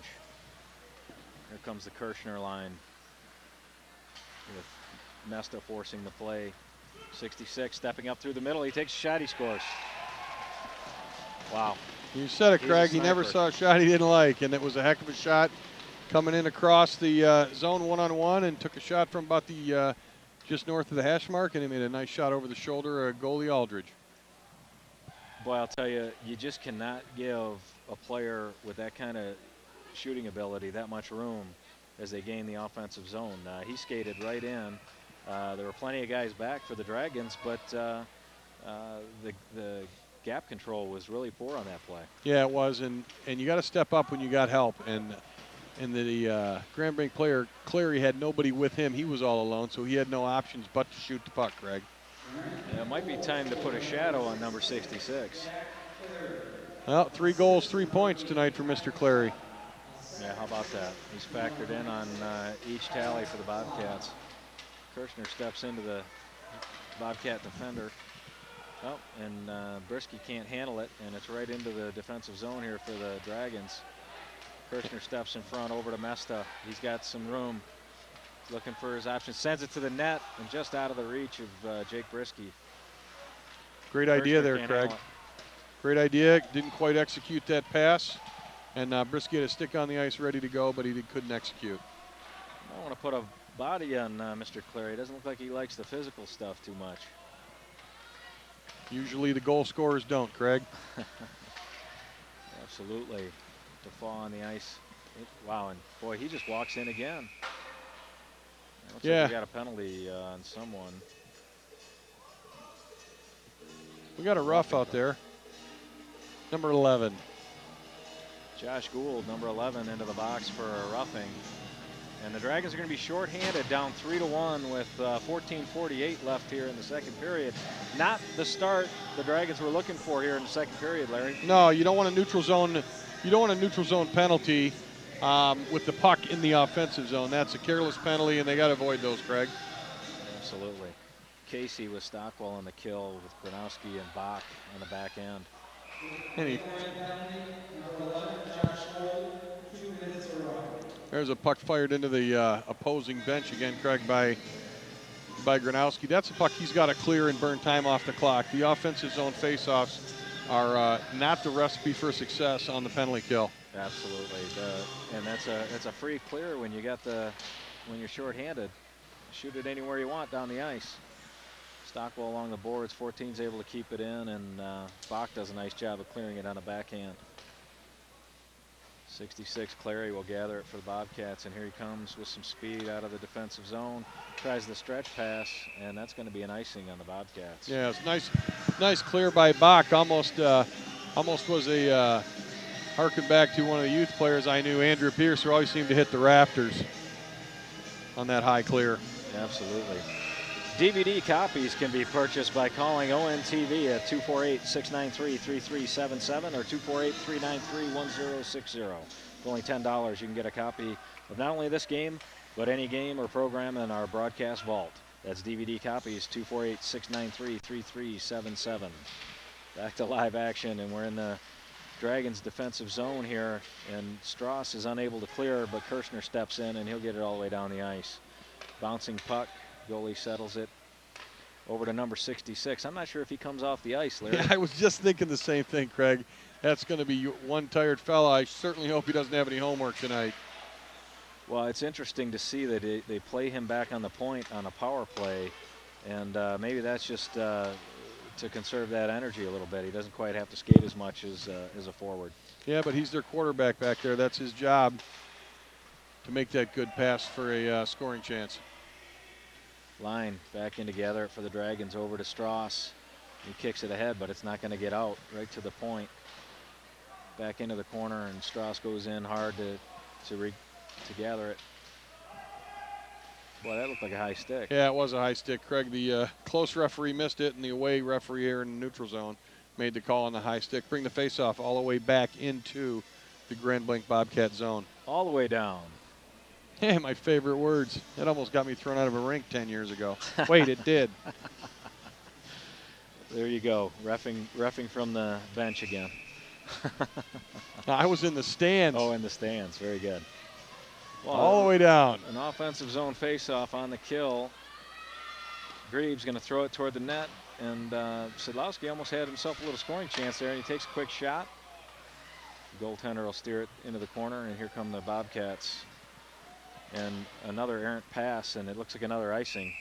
A: Here comes the Kirshner line with Mesta forcing the play. 66 stepping up through the middle. He takes a shot, he scores. Wow.
B: You said it, Craig. He never saw a shot he didn't like, and it was a heck of a shot coming in across the zone one-on-one, and took a shot from about the just north of the hash mark, and he made a nice shot over the shoulder, goalie Aldridge.
A: Boy, I'll tell you, you just cannot give a player with that kind of shooting ability that much room as they gain the offensive zone. He skated right in. There were plenty of guys back for the Dragons, but the gap control was really poor on that play.
B: Yeah, it was, and you got to step up when you got help. And the Grand Bank player, Clary, had nobody with him. He was all alone, so he had no options but to shoot the puck, Craig.
A: Yeah, it might be time to put a shadow on number 66.
B: Well, 3 goals, 3 points tonight for Mr. Clary.
A: Yeah, how about that? He's factored in on each tally for the Bobcats. Kirshner steps into the Bobcat defender. Oh, and Brisky can't handle it, and it's right into the defensive zone here for the Dragons. Kirshner steps in front over to Mesta. He's got some room. Looking for his option, sends it to the net, and just out of the reach of Jake Brisky.
B: Great idea there, Craig. Great idea. Didn't quite execute that pass, and Brisky had a stick on the ice ready to go, but he couldn't execute.
A: I want to put a body on Mr. Clary. It doesn't look like he likes the physical stuff too much.
B: Usually the goal scorers don't, Craig.
A: Absolutely. To fall on the ice. Wow, and boy, he just walks in again. Looks like we got a penalty on someone.
B: We got a rough out there. Number 11.
A: Josh Gould, number 11, into the box for a roughing. And the Dragons are going to be shorthanded, down 3-1 with 14:48 left here in the second period. Not the start the Dragons were looking for here in the second period, Larry.
B: No, you don't want a neutral zone. You don't want a neutral zone penalty with the puck in the offensive zone. That's a careless penalty, and they got to avoid those, Craig.
A: Absolutely. Casey with Stockwell on the kill with Gronowski and Bach on the back end.
B: There's a puck fired into the opposing bench again, Craig, by Gronowski. That's a puck he's got to clear and burn time off the clock. The offensive zone faceoffs are not the recipe for success on the penalty kill.
A: Absolutely, and that's a free clear when you're shorthanded. Shoot it anywhere you want down the ice. Stockwell along the boards. 14's able to keep it in, and Bach does a nice job of clearing it on a backhand. 66, Clary will gather it for the Bobcats, and here he comes with some speed out of the defensive zone. Tries the stretch pass, and that's going to be an icing on the Bobcats.
B: Yeah, it's nice clear by Bach. Almost was a harken back to one of the youth players I knew, Andrew Pierce, who always seemed to hit the rafters on that high clear.
A: Absolutely. DVD copies can be purchased by calling ONTV at 248-693-3377 or 248-393-1060. For only $10, you can get a copy of not only this game, but any game or program in our broadcast vault. That's DVD copies, 248-693-3377. Back to live action, and we're in the Dragons defensive zone here, and Strauss is unable to clear, but Kirshner steps in and he'll get it all the way down the ice. Bouncing puck, goalie settles it over to number 66. I'm not sure if he comes off the ice, Larry.
B: Yeah, I was just thinking the same thing, Craig. That's going to be one tired fella. I certainly hope he doesn't have any homework tonight.
A: Well, it's interesting to see that they play him back on the point on a power play, and maybe that's just to conserve that energy a little bit. He doesn't quite have to skate as much as a forward.
B: Yeah, but he's their quarterback back there. That's his job, to make that good pass for a scoring chance.
A: Line back in together for the Dragons, over to Strauss. He kicks it ahead, but it's not going to get out, right to the point. Back into the corner, and Strauss goes in hard to gather it. Boy, that looked like a high stick.
B: Yeah, it was a high stick, Craig. The close referee missed it, and the away referee here in the neutral zone made the call on the high stick. Bring the faceoff all the way back into the Grand Blanc Bobcat zone.
A: All the way down.
B: Yeah, my favorite words. That almost got me thrown out of a rink 10 years ago. Wait, it did.
A: There you go, reffing from the bench again.
B: I was in the stands.
A: Oh, in the stands, very good. Well,
B: all the way down.
A: An offensive zone faceoff on the kill. Greaves going to throw it toward the net, and Sidlowski almost had himself a little scoring chance there, and he takes a quick shot. The goaltender will steer it into the corner, and here come the Bobcats. And another errant pass, and it looks like another icing.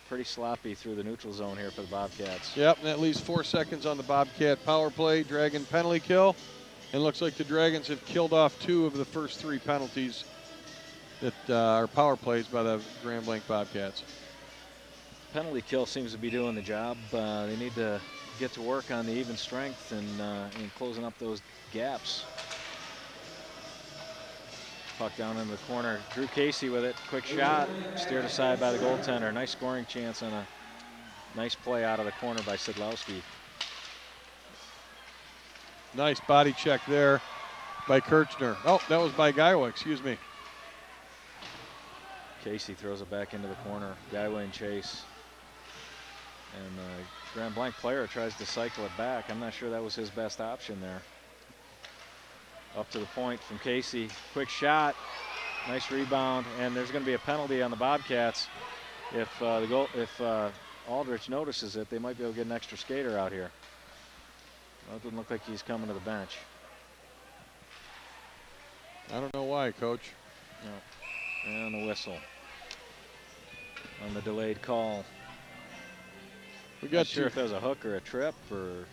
A: Pretty sloppy through the neutral zone here for the Bobcats.
B: Yep, and that leaves 4 seconds on the Bobcat power play. Dragon penalty kill. And looks like the Dragons have killed off 2 of the first 3 penalties that are power plays by the Grand Blanc Bobcats.
A: Penalty kill seems to be doing the job. They need to get to work on the even strength and closing up those gaps. Puck down in the corner. Drew Casey with it. Quick shot. Steered aside by the goaltender. Nice scoring chance on a nice play out of the corner by Sidlowski.
B: Nice body check there by Kirchner. Oh, that was by Guywa, excuse me.
A: Casey throws it back into the corner. Guywa in chase. And the Grand Blanc player tries to cycle it back. I'm not sure that was his best option there. Up to the point from Casey. Quick shot. Nice rebound. And there's going to be a penalty on the Bobcats. If Aldrich notices it, they might be able to get an extra skater out here. Well, it doesn't look like he's coming to the bench.
B: I don't know why, Coach.
A: No. And the whistle on the delayed call.
B: We got
A: Not sure if that was a hook or a trip or.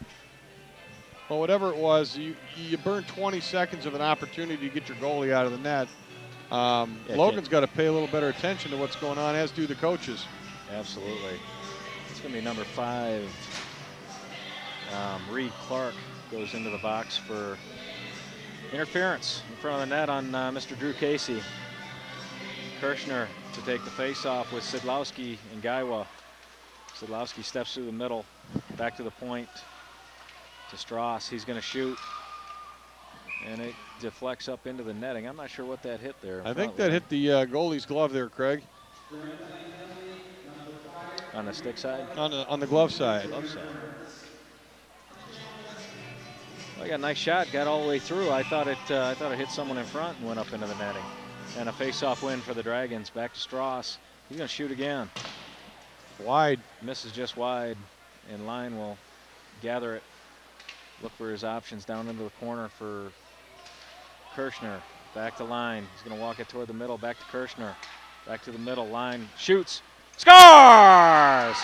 B: Well, whatever it was, you burned 20 seconds of an opportunity to get your goalie out of the net. Logan's got to pay a little better attention to what's going on, as do the coaches.
A: Absolutely. It's going to be number 5. Reed Clark goes into the box for interference in front of the net on Mr. Drew Casey. Kirshner to take the face-off with Sidlowski and Guywa. Sidlowski steps through the middle, back to the point to Strauss. He's going to shoot, and it deflects up into the netting. I'm not sure what that hit there.
B: I think that hit the goalie's glove there, Craig.
A: On the stick side?
B: On the glove side.
A: Glove side. Well, I got a nice shot, got all the way through. I thought it hit someone in front and went up into the netting. And a face-off win for the Dragons. Back to Strauss. He's going to shoot again.
B: Wide.
A: Misses just wide, and Line will gather it. Look for his options down into the corner for Kirshner. Back to Line. He's going to walk it toward the middle. Back to Kirshner. Back to the middle. Line shoots. Scores!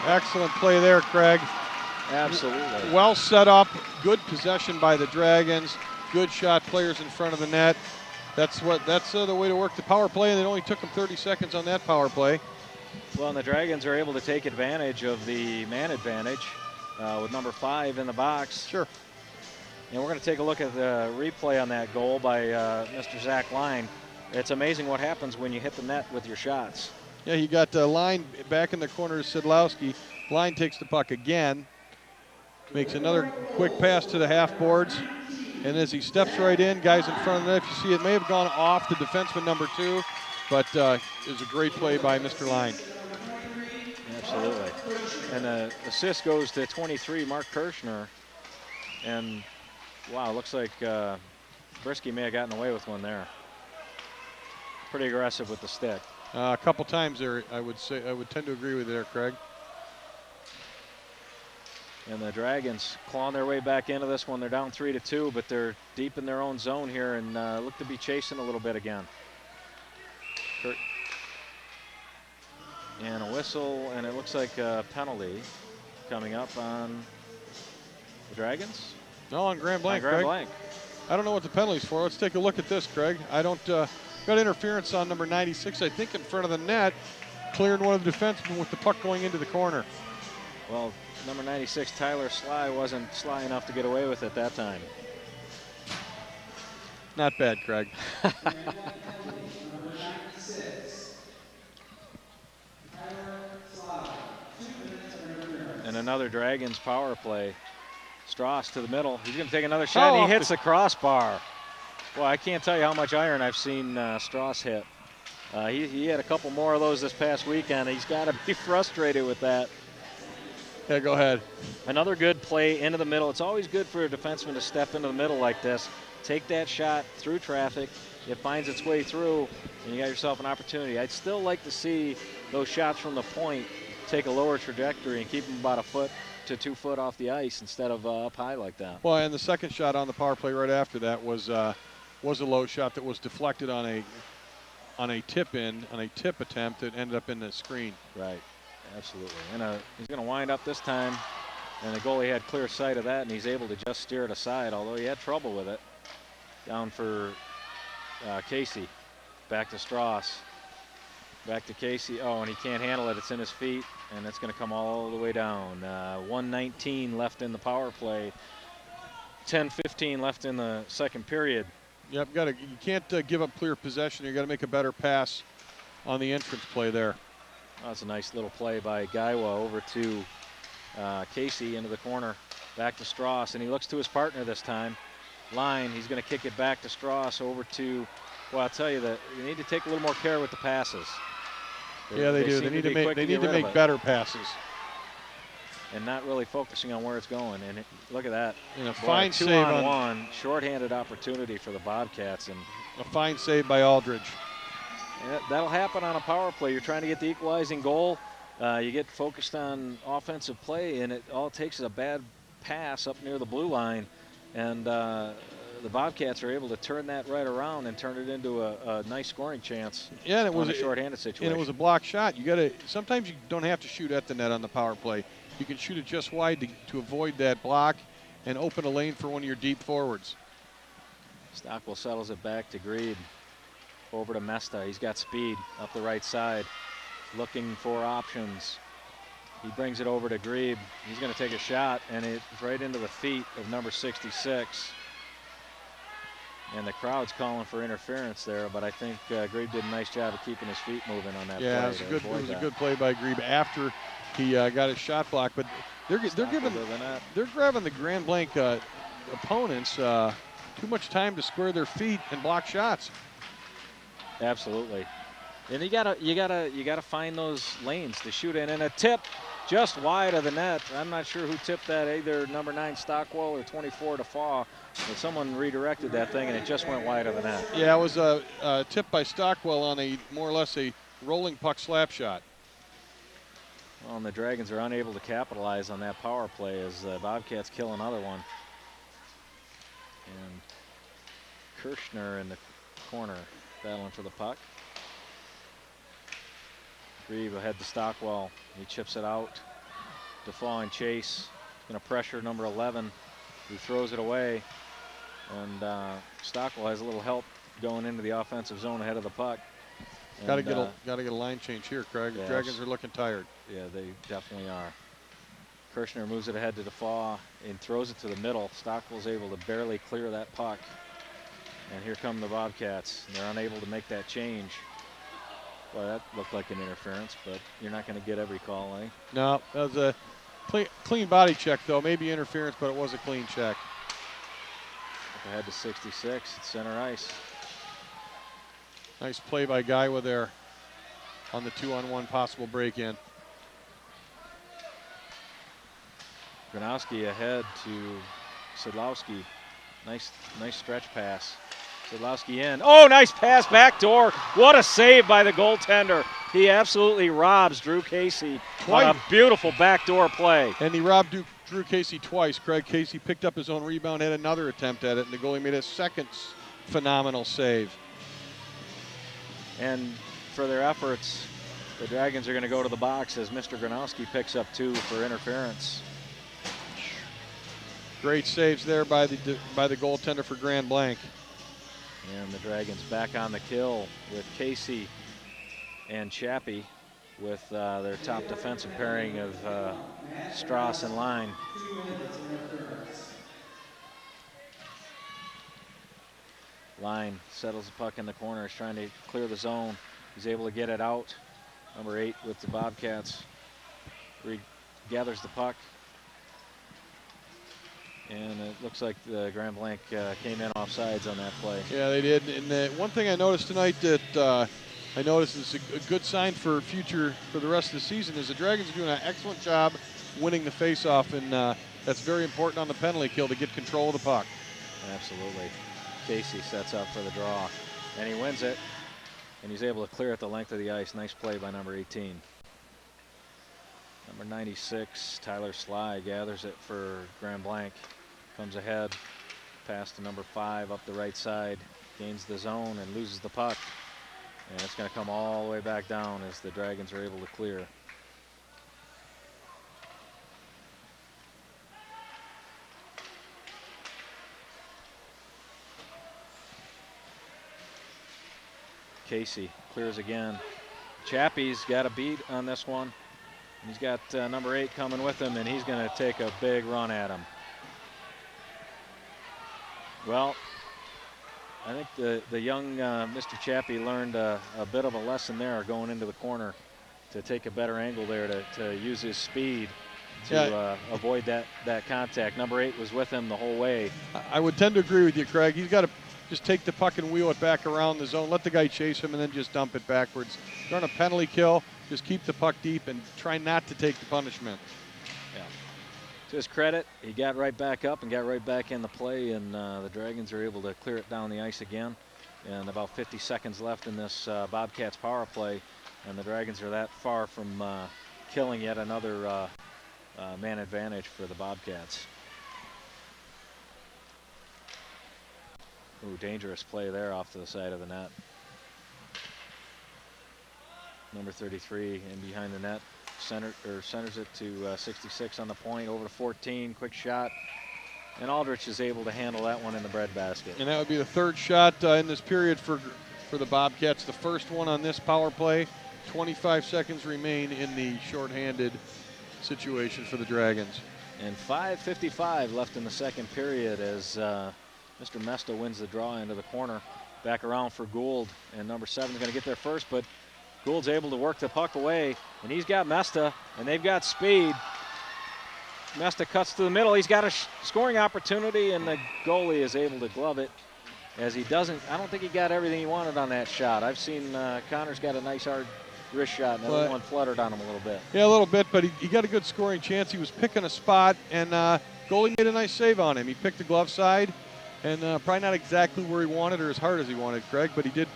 B: Excellent play there, Craig.
A: Absolutely.
B: Well set up. Good possession by the Dragons. Good shot players in front of the net. That's the way to work the power play, and it only took them 30 seconds on that power play.
A: Well, and the Dragons are able to take advantage of the man advantage with number 5 in the box.
B: Sure.
A: And we're going to take a look at the replay on that goal by Mr. Zach Line. It's amazing what happens when you hit the net with your shots.
B: Yeah, you got Line back in the corner to Sidlowski. Line takes the puck again. Makes another quick pass to the half boards. And as he steps right in, guys in front of the net, if you see it may have gone off the defenseman number 2, but it was a great play by Mr. Line.
A: Absolutely. And the assist goes to 23, Mark Kirschner. And wow, looks like Brisky may have gotten away with one there. Pretty aggressive with the stick.
B: A couple times there, I would tend to agree with you there, Craig.
A: And the Dragons clawing their way back into this one. They're down 3-2, but they're deep in their own zone here and look to be chasing a little bit again. And a whistle, and it looks like a penalty coming up on the Dragons.
B: No, on Grand Blanc,
A: Grand
B: Craig.
A: Blanc.
B: I don't know what the penalty's for. Let's take a look at this, Craig. I don't, got interference on number 96, I think, in front of the net. Cleared one of the defensemen with the puck going into the corner.
A: Well, number 96, Tyler Sly, wasn't sly enough to get away with it that time.
B: Not bad, Craig.
A: And another Dragons power play. Strauss to the middle. He's going to take another shot. And he hits the crossbar. Well, I can't tell you how much iron I've seen Strauss hit. He had a couple more of those this past weekend. He's got to be frustrated with that.
B: Yeah, go ahead.
A: Another good play into the middle. It's always good for a defenseman to step into the middle like this. Take that shot through traffic. It finds its way through, and you got yourself an opportunity. I'd still like to see those shots from the point take a lower trajectory and keep them about 1 foot to 2 foot off the ice instead of up high like that.
B: Well, and the second shot on the power play right after that was a low shot that was deflected on a tip attempt that ended up in the screen.
A: Right, absolutely. And he's going to wind up this time, and the goalie had clear sight of that, and he's able to just steer it aside, although he had trouble with it. Down for Casey, back to Strauss, back to Casey. Oh, and he can't handle it. It's in his feet, and it's going to come all the way down. 1:19 left in the power play. 10:15 left in the second period.
B: Yep, you can't give up clear possession. You got to make a better pass on the entrance play there.
A: Oh, that's a nice little play by Gaiwa over to Casey into the corner, back to Strauss, and he looks to his partner this time. Line, he's going to kick it back to Strauss over to. Well, I'll tell you that you need to take a little more care with the passes.
B: Yeah, they do. They need to make better passes.
A: And not really focusing on where it's going. And look at that.
B: And a fine save on
A: one, shorthanded opportunity for the Bobcats. And
B: a fine save by Aldridge.
A: That'll happen on a power play. You're trying to get the equalizing goal. You get focused on offensive play, and it all takes is a bad pass up near the blue line. And the Bobcats are able to turn that right around and turn it into a nice scoring chance.
B: Yeah, and it was
A: a shorthanded situation.
B: And it was a block shot. You got to. Sometimes you don't have to shoot at the net on the power play. You can shoot it just wide to avoid that block and open a lane for one of your deep forwards.
A: Stockwell settles it back to Greed. Over to Mesta. He's got speed up the right side, looking for options. He brings it over to Grebe. He's going to take a shot, and it's right into the feet of number 66. And the crowd's calling for interference there, but I think Grebe did a nice job of keeping his feet moving on that play.
B: Yeah, it was a good play by Grebe after he got his shot blocked. But they're grabbing the Grand Blanc opponents too much time to square their feet and block shots.
A: Absolutely. And you gotta find those lanes to shoot in, and a tip just wide of the net. I'm not sure who tipped that, either number 9 Stockwell or 24 Defoe, but someone redirected that thing and it just went wide of the net.
B: Yeah, it was a tip by Stockwell on a more or less a rolling puck slap shot.
A: Well, and the Dragons are unable to capitalize on that power play as the Bobcats kill another one. And Kirschner in the corner battling for the puck. Grebe ahead to Stockwell. He chips it out. Defoe and Chase. Going to pressure number 11, who throws it away. And Stockwell has a little help going into the offensive zone ahead of the puck.
B: Got to get a line change here, Craig. The Dragons are looking tired.
A: Yeah, they definitely are. Kirschner moves it ahead to Defoe and throws it to the middle. Stockwell's able to barely clear that puck. And here come the Bobcats. They're unable to make that change. Well, that looked like an interference, but you're not going to get every call, eh?
B: No, that was a clean body check, though. Maybe interference, but it was a clean check.
A: Up ahead to 66 at center ice.
B: Nice play by Gaiwa there on the 2-on-1 possible break-in.
A: Gronowski ahead to Sidlowski. Nice stretch pass. Sidlowski in. Oh, nice pass backdoor. What a save by the goaltender. He absolutely robs Drew Casey on a beautiful backdoor play.
B: And he robbed Drew Casey twice. Craig Casey picked up his own rebound, had another attempt at it, and the goalie made a second phenomenal save.
A: And for their efforts, the Dragons are going to go to the box as Mr. Gronowski picks up 2 for interference.
B: Great saves there by the goaltender for Grand Blanc.
A: And the Dragons back on the kill with Casey and Chappie with their top defensive pairing of Strauss and Line. Line settles the puck in the corner, is trying to clear the zone. He's able to get it out. Number 8 with the Bobcats. Gathers the puck. And it looks like the Grand Blanc came in offsides on that play.
B: Yeah, they did. And one thing I noticed tonight that I noticed is a good sign for the rest of the season is the Dragons are doing an excellent job winning the faceoff, and that's very important on the penalty kill to get control of the puck.
A: Absolutely. Casey sets up for the draw, and he wins it, and he's able to clear it the length of the ice. Nice play by number 18. Number 96, Tyler Sly, gathers it for Grand Blanc. Comes ahead, pass to number 5 up the right side, gains the zone and loses the puck. And it's going to come all the way back down as the Dragons are able to clear. Casey clears again. Chappie's got a beat on this one. He's got number 8 coming with him, and he's going to take a big run at him. Well, I think the young Mr. Chappie learned a bit of a lesson there going into the corner to take a better angle there to use his speed to avoid that contact. Number 8 was with him the whole way.
B: I would tend to agree with you, Craig. He's got to just take the puck and wheel it back around the zone, let the guy chase him, and then just dump it backwards. If you're on a penalty kill, just keep the puck deep and try not to take the punishment.
A: Yeah. To his credit, he got right back up and got right back in the play, and the Dragons are able to clear it down the ice again. And about 50 seconds left in this Bobcats power play, and the Dragons are that far from killing yet another man advantage for the Bobcats. Ooh, dangerous play there off to the side of the net. Number 33 in behind the net, centers it to 66 on the point, over to 14, quick shot. And Aldrich is able to handle that one in the breadbasket.
B: And that would be the 3rd shot in this period for the Bobcats, the first one on this power play. 25 seconds remain in the shorthanded situation for the Dragons.
A: And 5:55 left in the second period as Mr. Mesta wins the draw into the corner. Back around for Gould, and number 7 is going to get there first, but Gould's able to work the puck away, and he's got Mesta, and they've got speed. Mesta cuts to the middle. He's got a scoring opportunity, and the goalie is able to glove it as he doesn't. I don't think he got everything he wanted on that shot. I've seen Connor's got a nice hard wrist shot, and the other one fluttered on him a little bit.
B: Yeah, a little bit, but he got a good scoring chance. He was picking a spot, and goalie made a nice save on him. He picked the glove side, and probably not exactly where he wanted or as hard as he wanted, Craig, but he did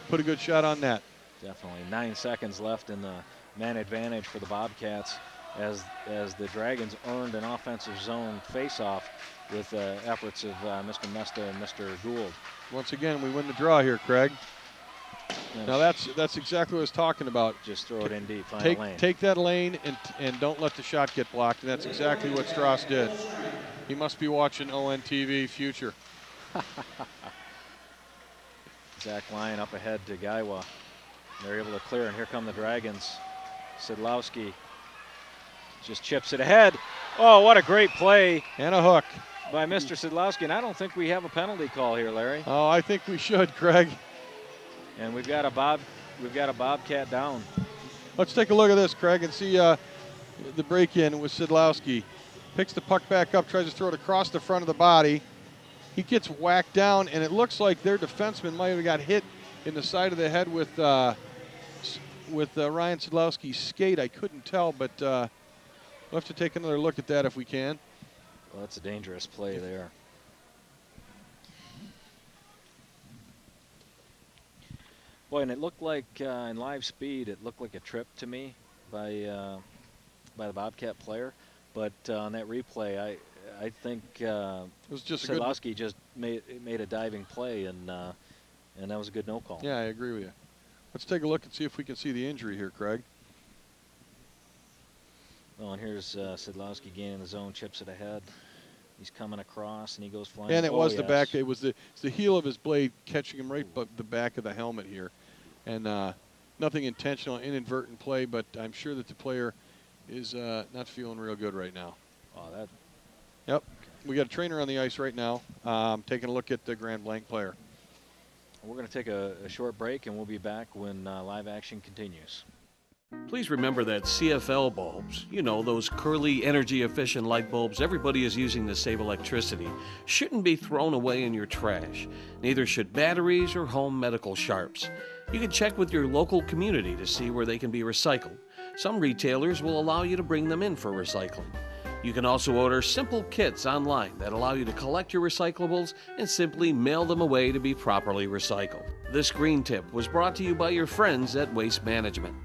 B: put a good shot on net.
A: Definitely. 9 seconds left in the man advantage for the Bobcats as the Dragons earned an offensive zone faceoff with efforts of Mr. Mesta and Mr. Gould.
B: Once again, we win the draw here, Craig. Now that's exactly what I was talking about.
A: Just throw it in deep, find a lane.
B: Take that lane and don't let the shot get blocked, and that's exactly what Strauss did. He must be watching ONTV Future.
A: Zach Lyon up ahead to Gaiwa. They're able to clear, and here come the Dragons. Sidlowski just chips it ahead. Oh, what a great play.
B: And a hook.
A: By Mr. Sidlowski, and I don't think we have a penalty call here, Larry.
B: Oh, I think we should, Craig.
A: And we've got a Bobcat down.
B: Let's take a look at this, Craig, and see the break-in with Sidlowski. Picks the puck back up, tries to throw it across the front of the body. He gets whacked down, and it looks like their defenseman might have got hit in the side of the head with Ryan Sidlowski's skate. I couldn't tell, but we'll have to take another look at that if we can.
A: Well, that's a dangerous play there. Boy, and it looked like in live speed, it looked like a trip to me by the Bobcat player. But on that replay, I think
B: it was just
A: Sedlowski just made a diving play, and that was a good no call.
B: Yeah, I agree with you. Let's take a look and see if we can see the injury here, Craig.
A: Oh, and here's Sedlowski gaining the zone, chips it ahead. He's coming across, and he goes flying.
B: And it was the
A: yes.
B: back. It was the heel of his blade catching him right but the back of the helmet here. And nothing intentional, inadvertent play, but I'm sure that the player is not feeling real good right now.
A: Oh, that.
B: Yep. We got a trainer on the ice right now taking a look at the Grand Blanc player.
A: We're going to take a short break, and we'll be back when live action continues.
I: Please remember that CFL bulbs, you know, those curly, energy-efficient light bulbs everybody is using to save electricity, shouldn't be thrown away in your trash. Neither should batteries or home medical sharps. You can check with your local community to see where they can be recycled. Some retailers will allow you to bring them in for recycling. You can also order simple kits online that allow you to collect your recyclables and simply mail them away to be properly recycled. This green tip was brought to you by your friends at Waste Management.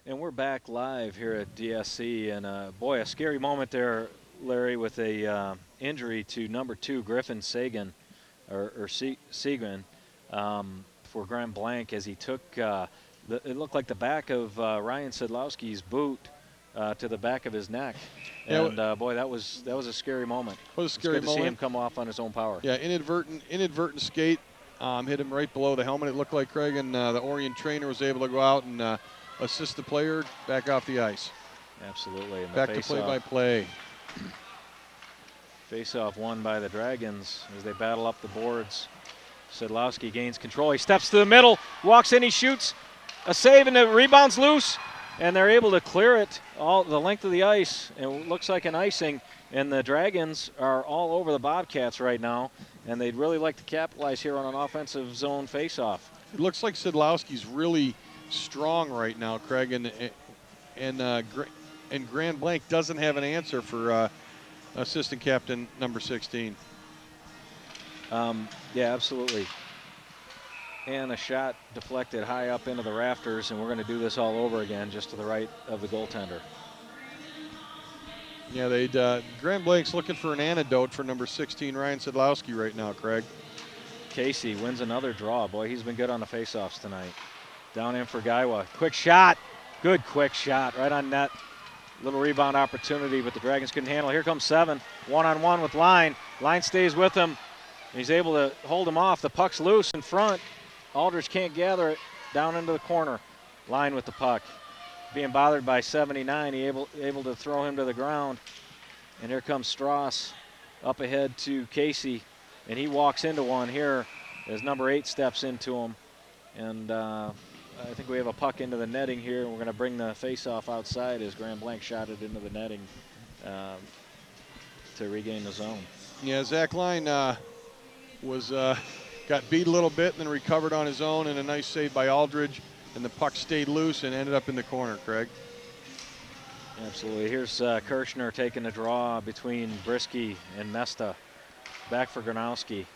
A: And we're back live here at DSC, and boy, a scary moment there, Larry, with a injury to number 2 Griffin Sagan, or Segan, for Grand Blanc as he took it looked like the back of Ryan Sedlowski's boot to the back of his neck, and boy, that was a scary moment.
B: It was a scary moment.
A: To see him come off on his own power.
B: Yeah, inadvertent skate hit him right below the helmet. It looked like, Craig, and the Orion trainer was able to go out and assist the player back off the ice.
A: Absolutely. And
B: back to play-by-play.
A: Face-off won by the Dragons as they battle up the boards. Sedlowski gains control. He steps to the middle, walks in, he shoots a save, and the rebound's loose. And they're able to clear it all the length of the ice. It looks like an icing. And the Dragons are all over the Bobcats right now. And they'd really like to capitalize here on an offensive zone face-off.
B: It looks like Sedlowski's really strong right now, Craig, and Grand Blanc doesn't have an answer for assistant captain number 16.
A: Yeah, absolutely. And a shot deflected high up into the rafters, and we're going to do this all over again, just to the right of the goaltender.
B: Yeah, Grand Blanc's looking for an antidote for number 16 Ryan Sedlowski right now, Craig.
A: Casey wins another draw. Boy, he's been good on the faceoffs tonight. Down in for Gaiwa. Quick shot. Good quick shot right on net. Little rebound opportunity, but the Dragons couldn't handle it. Here comes 7. One-on-one with Line. Line stays with him. He's able to hold him off. The puck's loose in front. Aldridge can't gather it. Down into the corner. Line with the puck. Being bothered by 79. He able to throw him to the ground. And here comes Strauss up ahead to Casey. And he walks into one here as number 8 steps into him. And I think we have a puck into the netting here, and we're going to bring the face-off outside as Grand Blanc shot it into the netting to regain the zone.
B: Yeah, Zach Line got beat a little bit and then recovered on his own, and a nice save by Aldridge, and the puck stayed loose and ended up in the corner, Craig.
A: Absolutely. Here's Kirshner taking a draw between Brisky and Mesta. Back for Gronowski.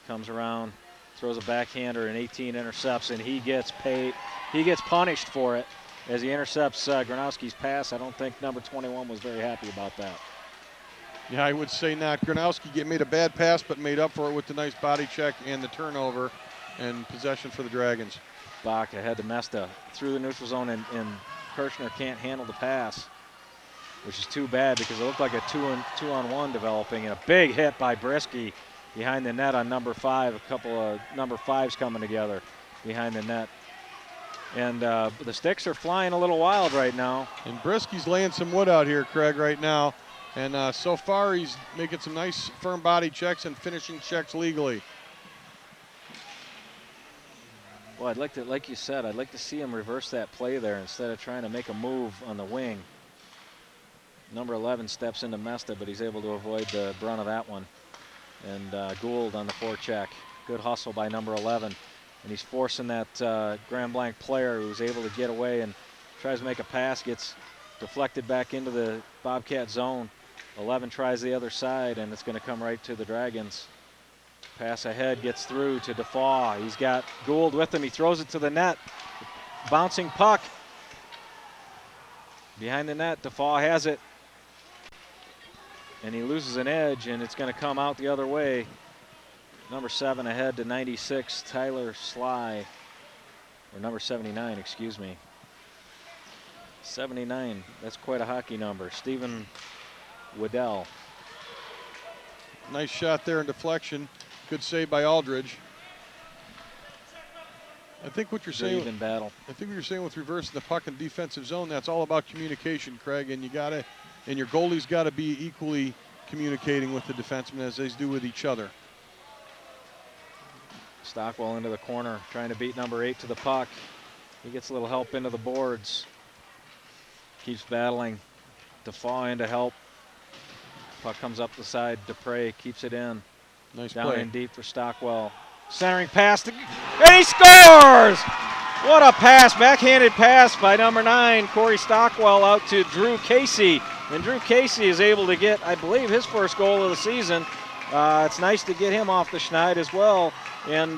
A: Comes around. Throws a backhander, and 18 intercepts, and he gets paid. He gets punished for it as he intercepts Gronowski's pass. I don't think number 21 was very happy about that.
B: Yeah, I would say not. Gronowski made a bad pass, but made up for it with the nice body check and the turnover and possession for the Dragons.
A: Bach ahead to Mesta through the neutral zone, and Kirshner can't handle the pass, which is too bad because it looked like a two-on-one developing, and a big hit by Brisky behind the net on number 5. A couple of number 5s coming together behind the net. And the sticks are flying a little wild right now.
B: And Brisky's laying some wood out here, Craig, right now. And so far he's making some nice firm body checks and finishing checks legally.
A: Well, I'd like to, like you said, I'd like to see him reverse that play there instead of trying to make a move on the wing. Number 11 steps into Mesta, but he's able to avoid the brunt of that one. And Gould on the forecheck. Good hustle by number 11. And he's forcing that Grand Blanc player who's able to get away and tries to make a pass, gets deflected back into the Bobcat zone. 11 tries the other side, and it's going to come right to the Dragons. Pass ahead, gets through to Defoe. He's got Gould with him. He throws it to the net. Bouncing puck. Behind the net, Defoe has it. And he loses an edge, and it's going to come out the other way. Number 7 ahead to 96, Tyler Sly. Or number 79, excuse me. 79, that's quite a hockey number. Stephen Waddell.
B: Nice shot there in deflection. Good save by Aldridge. I think what you're saying.
A: Even battle.
B: I think what you're saying with reversing the puck in defensive zone, that's all about communication, Craig. And your goalie's got to be equally communicating with the defensemen as they do with each other.
A: Stockwell into the corner, trying to beat number 8 to the puck. He gets a little help into the boards. Keeps battling. Defoe in to help. Puck comes up the side. Dupre keeps it in.
B: Nice
A: Down
B: play.
A: in deep for Stockwell. Centering pass, and he scores! What a pass, backhanded pass by number 9, Corey Stockwell, out to Drew Casey. And Drew Casey is able to get, I believe, his first goal of the season. It's nice to get him off the schneid as well. And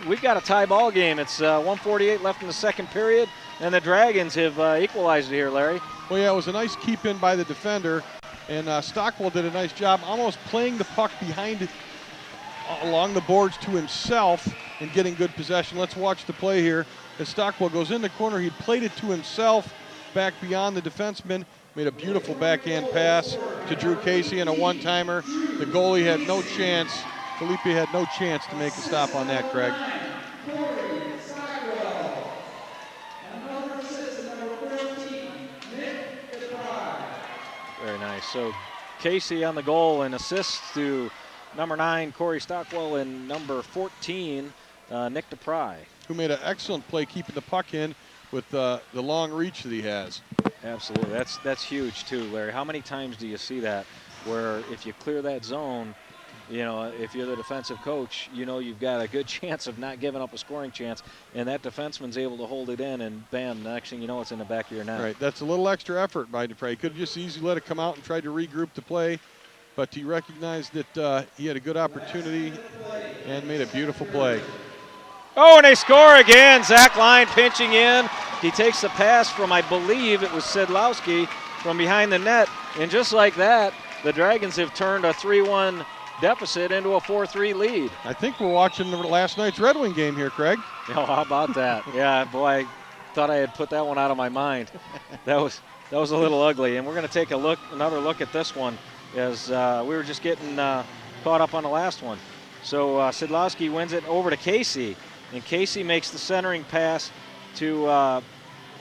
A: we've got a tie ball game. It's 1:48 left in the second period, and the Dragons have equalized it here, Larry.
B: Well, yeah, it was a nice keep in by the defender, and Stockwell did a nice job almost playing the puck behind along the boards to himself and getting good possession. Let's watch the play here. As Stockwell goes in the corner, he played it to himself back beyond the defenseman, made a beautiful backhand pass to Drew Casey and a one-timer. The goalie had no chance. Felipe had no chance to make a stop on that, Craig.
A: Very nice. So Casey on the goal and assists to number 9, Corey Stockwell, and number 14, Nick DePry.
B: Who made an excellent play keeping the puck in with the long reach that he has.
A: Absolutely. That's huge too, Larry. How many times do you see that where if you clear that zone, you know, if you're the defensive coach, you know you've got a good chance of not giving up a scoring chance, and that defenseman's able to hold it in, and bam, the next thing you know, it's in the back of your net.
B: Right, that's a little extra effort by DePrey. He could have just easily let it come out and tried to regroup the play, but he recognized that he had a good opportunity and made a beautiful play.
A: Oh, and they score again. Zach Line pinching in. He takes the pass from, I believe it was Sedlowski, from behind the net, and just like that, the Dragons have turned a 3-1 deficit into a 4-3 lead.
B: I think we're watching last night's Red Wing game here, Craig.
A: Oh, how about that? Yeah, boy, I thought I had put that one out of my mind. That was a little ugly, and we're going to take another look at this one, as we were just getting caught up on the last one. So Sedlowski wins it over to Casey, and Casey makes the centering pass to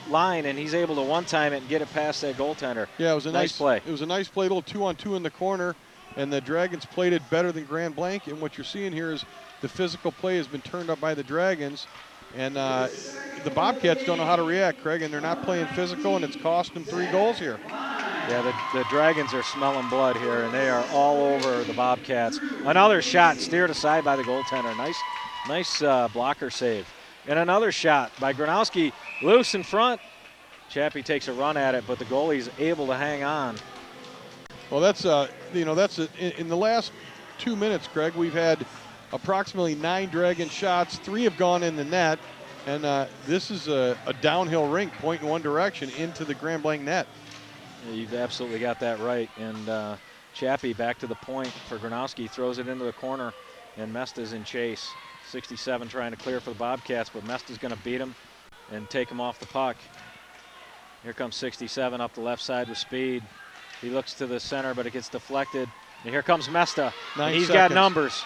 A: Line, and he's able to one-time it and get it past that goaltender.
B: Yeah, it was a nice
A: play.
B: It was a nice play, little 2-on-2 in the corner, and the Dragons played it better than Grand Blanc. And what you're seeing here is the physical play has been turned up by the Dragons, and the Bobcats don't know how to react, Craig, and they're not playing physical, and it's cost them 3 goals here.
A: Yeah, the Dragons are smelling blood here, and they are all over the Bobcats. Another shot steered aside by the goaltender. Nice blocker save. And another shot by Gronowski, loose in front. Chappie takes a run at it, but the goalie's able to hang on.
B: Well, that's in the last 2 minutes, Craig, we've had approximately 9 Dragon shots. 3 have gone in the net, and this is a downhill rink pointing one direction into the Grand Blanc net.
A: Yeah, you've absolutely got that right. And Chappie back to the point for Gronowski, throws it into the corner, and Mesta's in chase. 67 trying to clear for the Bobcats, but Mesta's going to beat him and take him off the puck. Here comes 67 up the left side with speed. He looks to the center, but it gets deflected. And here comes Mesta. And he's got numbers.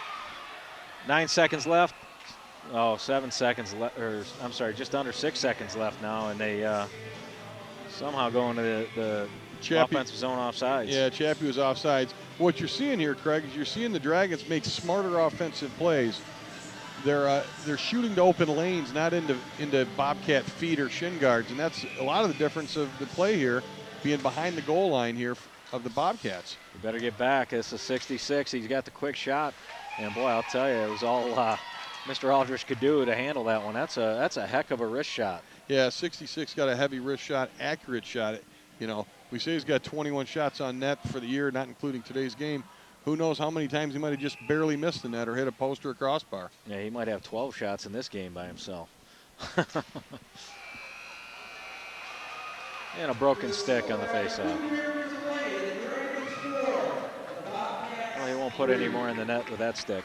A: 9 seconds left. Oh, 7 seconds left. Or I'm sorry, just under 6 seconds left now, and they somehow go into the offensive zone offsides.
B: Yeah, Chappie was offsides. What you're seeing here, Craig, is you're seeing the Dragons make smarter offensive plays. They're shooting to open lanes, not into Bobcat feet or shin guards, and that's a lot of the difference of the play here, being behind the goal line here of the Bobcats.
A: You better get back. This is 66. He's got the quick shot, and boy, I'll tell you, it was all Mr. Aldrich could do to handle that one. That's a heck of a wrist shot.
B: Yeah, 66 got a heavy wrist shot, accurate shot. You know, we say he's got 21 shots on net for the year, not including today's game. Who knows how many times he might have just barely missed the net or hit a post or a crossbar.
A: Yeah, he might have 12 shots in this game by himself. And a broken stick on the faceoff. Well, he won't put any more in the net with that stick.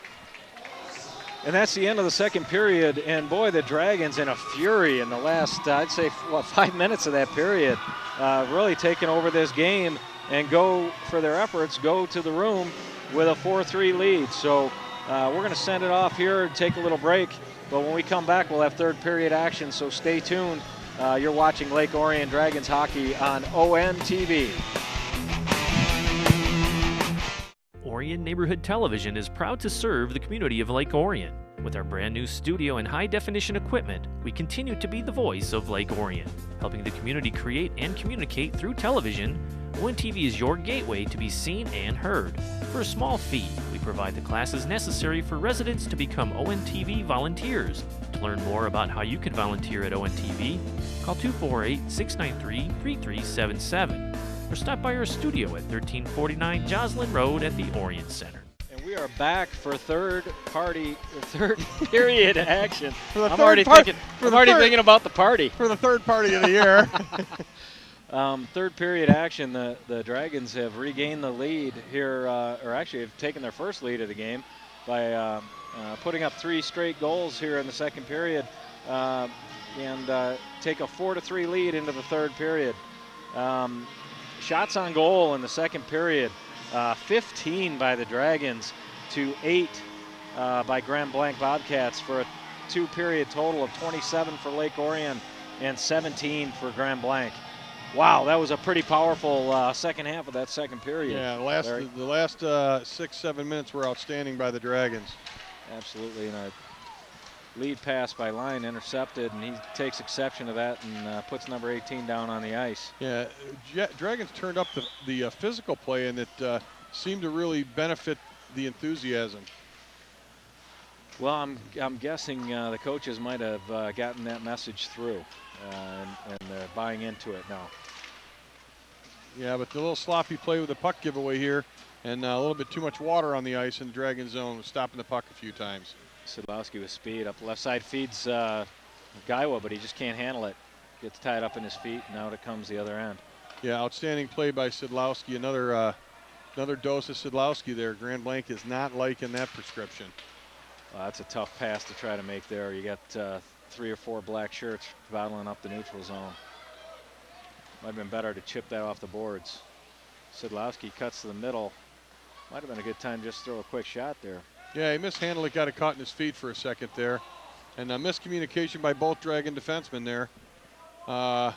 A: And that's the end of the second period. And boy, the Dragons in a fury in the last, I'd say, 5 minutes of that period, really taking over this game and go for their efforts, go to the room with a 4-3 lead. So we're going to send it off here and take a little break. But when we come back, we'll have third period action. So stay tuned. You're watching Lake Orion Dragons hockey on ON TV.
J: Orion Neighborhood Television is proud to serve the community of Lake Orion. With our brand new studio and high-definition equipment, we continue to be the voice of Lake Orion, helping the community create and communicate through television. ON TV is your gateway to be seen and heard. For a small fee, we provide the classes necessary for residents to become ON TV volunteers. To learn more about how you can volunteer at ON TV, call 248-693-3377 or stop by our studio at 1349 Joslin Road at the Orion Center.
A: And we are back for third period action.
B: I'm
A: already thinking about the party.
B: For the third party of the year.
A: Third period action, the Dragons have regained the lead here, or actually have taken their first lead of the game by putting up 3 straight goals here in the second period and take a 4-3 lead into the third period. Shots on goal in the second period, 15 by the Dragons to 8 by Blanc Bobcats for a 2-period total of 27 for Lake Orion and 17 for Blanc. Wow, that was a pretty powerful second half of that second period.
B: Yeah, the last 6-7 minutes were outstanding by the Dragons.
A: Absolutely, and a lead pass by Line intercepted, and he takes exception to that and puts number 18 down on the ice.
B: Yeah, Dragons turned up the physical play, and it seemed to really benefit the enthusiasm.
A: Well, I'm guessing the coaches might have gotten that message through, and they're buying into it now.
B: Yeah, but the little sloppy play with the puck giveaway here, and a little bit too much water on the ice in the Dragon zone, stopping the puck a few times.
A: Sidlowski with speed up the left side, feeds Guywa, but he just can't handle it. Gets tied up in his feet, and out it comes the other end.
B: Yeah, outstanding play by Sidlowski. Another dose of Sidlowski there. Blanc is not liking that prescription.
A: That's a tough pass to try to make there. You got 3 or 4 black shirts battling up the neutral zone. Might have been better to chip that off the boards. Sidlowski cuts to the middle. Might have been a good time to just throw a quick shot there.
B: Yeah, he mishandled it, got it caught in his feet for a second there. And miscommunication by both Dragon defensemen there.
A: Yeah,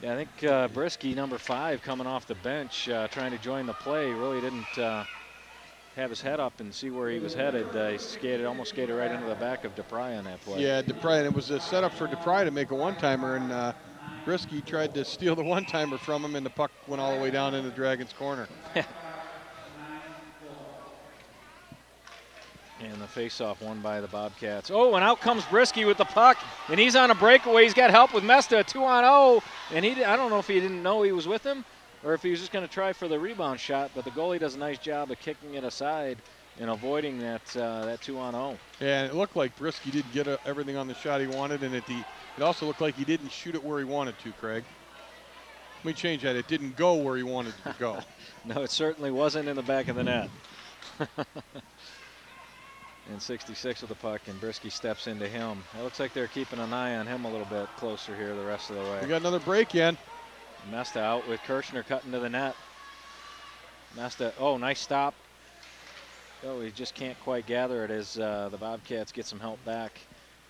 A: I think Brisky, number 5, coming off the bench, trying to join the play, really didn't have his head up and see where he was headed. He almost skated right into the back of DePry on that play.
B: Yeah, DePry, and it was a setup for DePry to make a one-timer, and Brisky tried to steal the one-timer from him, and the puck went all the way down into Dragon's corner.
A: And the face-off won by the Bobcats. Oh, and out comes Brisky with the puck, and he's on a breakaway. He's got help with Mesta, 2-on-0, and I don't know if he didn't know he was with him or if he was just going to try for the rebound shot, but the goalie does a nice job of kicking it aside and avoiding that 2-on-0.
B: Yeah, and it looked like Brisky didn't get everything on the shot he wanted, and it also looked like he didn't shoot it where he wanted to, Craig. Let me change that. It didn't go where he wanted to go.
A: No, it certainly wasn't in the back of the net. And 66 with the puck, and Brisky steps into him. It looks like they're keeping an eye on him a little bit closer here the rest of the way.
B: We got another break in.
A: Mesta out with Kirshner cutting to the net. Mesta, oh, nice stop. Oh, he just can't quite gather it as the Bobcats get some help back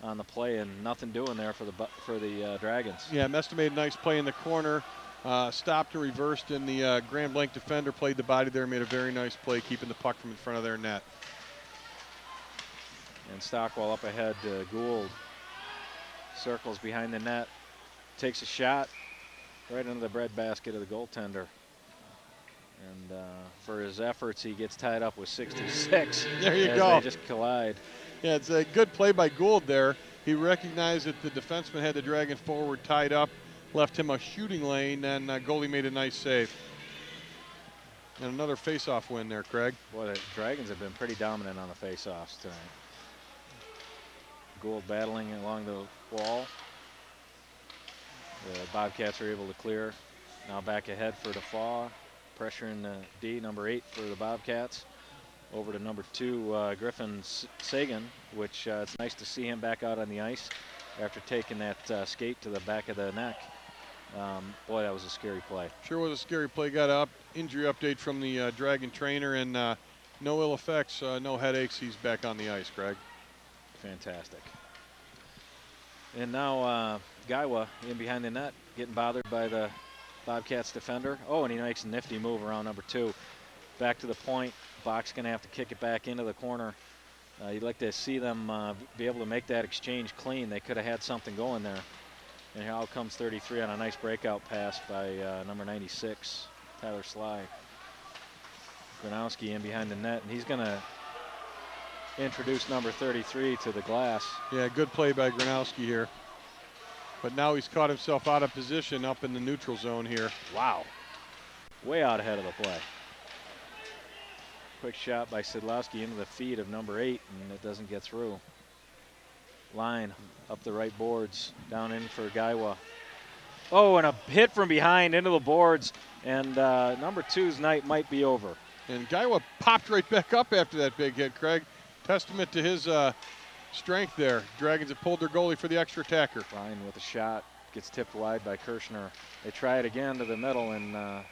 A: on the play, and nothing doing there for the Dragons.
B: Yeah, Mesta made a nice play in the corner, stopped and reversed, and the Blanc defender played the body there, made a very nice play, keeping the puck from in front of their net.
A: And Stockwell up ahead to Gould. Circles behind the net. Takes a shot right into the breadbasket of the goaltender. And for his efforts, he gets tied up with 66.
B: There you
A: as
B: go.
A: They just collide.
B: Yeah, it's a good play by Gould there. He recognized that the defenseman had the Dragon forward tied up, left him a shooting lane, and goalie made a nice save. And another face-off win there, Craig.
A: Boy, the Dragons have been pretty dominant on the face-offs tonight. Gould battling along the wall. The Bobcats are able to clear. Now back ahead for Defoe. Pressure in the D, number 8 for the Bobcats. Over to number 2, Griffin Sagan, which it's nice to see him back out on the ice after taking that skate to the back of the neck. Boy, that was a scary play.
B: Sure was a scary play. Got an injury update from the Dragon trainer, and no ill effects, no headaches. He's back on the ice, Craig.
A: Fantastic. And now Gaiwa in behind the net, getting bothered by the Bobcats defender. Oh, and he makes a nifty move around number 2. Back to the point. Bach's going to have to kick it back into the corner. You'd like to see them be able to make that exchange clean. They could have had something going there. And here out comes 33 on a nice breakout pass by number 96, Tyler Sly. Gronowski in behind the net, and he's going to introduce number 33 to the glass.
B: Yeah, good play by Gronowski here. But now he's caught himself out of position up in the neutral zone here.
A: Wow. Way out ahead of the play. Quick shot by Sidlowski into the feet of number 8, and it doesn't get through. Line up the right boards, down in for Gaiwa. Oh, and a hit from behind into the boards, and number 2's night might be over.
B: And Gaiwa popped right back up after that big hit, Craig. Testament to his strength there. Dragons have pulled their goalie for the extra attacker.
A: Line with a shot, gets tipped wide by Kirshner. They try it again to the middle, and the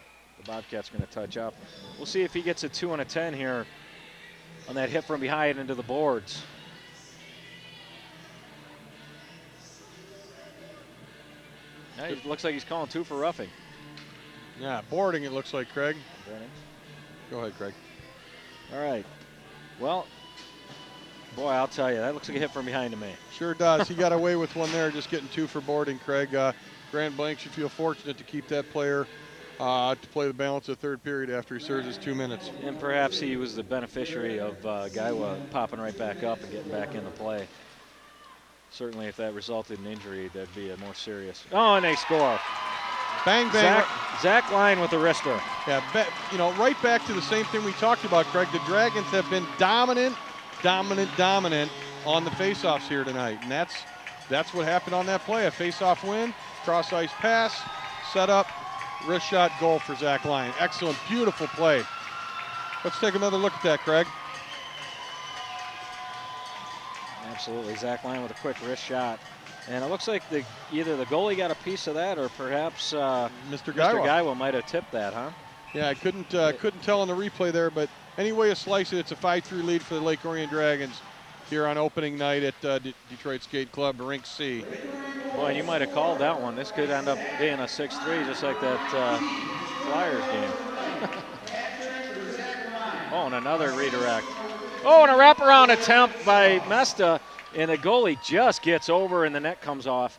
A: Bobcats are going to touch up. We'll see if he gets a 2 and a 10 here on that hit from behind into the boards. Yeah, it looks like he's calling 2 for roughing.
B: Yeah, boarding it looks like, Craig. Go ahead, Craig.
A: All right. Well, boy, I'll tell you, that looks like a hit from behind to me.
B: Sure does. He got away with one there, just getting 2 for boarding, Craig. Grant Blanc should feel fortunate to keep that player to play the balance of the third period after he serves his 2 minutes.
A: And perhaps he was the beneficiary of Gaiwa popping right back up and getting back into play. Certainly, if that resulted in injury, that'd be a more serious. Oh, and they score.
B: Bang, bang.
A: Zach Line with the wrister.
B: Yeah, you know, right back to the same thing we talked about, Craig. The Dragons have been dominant on the faceoffs here tonight, and that's what happened on that play. A faceoff win, cross ice pass, set up, wrist shot, goal for Zach Line. Excellent, beautiful play. Let's take another look at that, Craig.
A: Absolutely, Zach Line with a quick wrist shot. And it looks like either the goalie got a piece of that, or perhaps
B: Mr. Gaiwa
A: might have tipped that, huh?
B: Yeah, I couldn't tell on the replay there, but any way you slice it, it's a 5-3 lead for the Lake Orion Dragons here on opening night at Detroit Skate Club, Rink C.
A: Boy, and you might have called that one. This could end up being a 6-3, just like that Flyers game. Oh, and another redirect. Oh, and a wraparound attempt by Mesta. And the goalie just gets over, and the net comes off,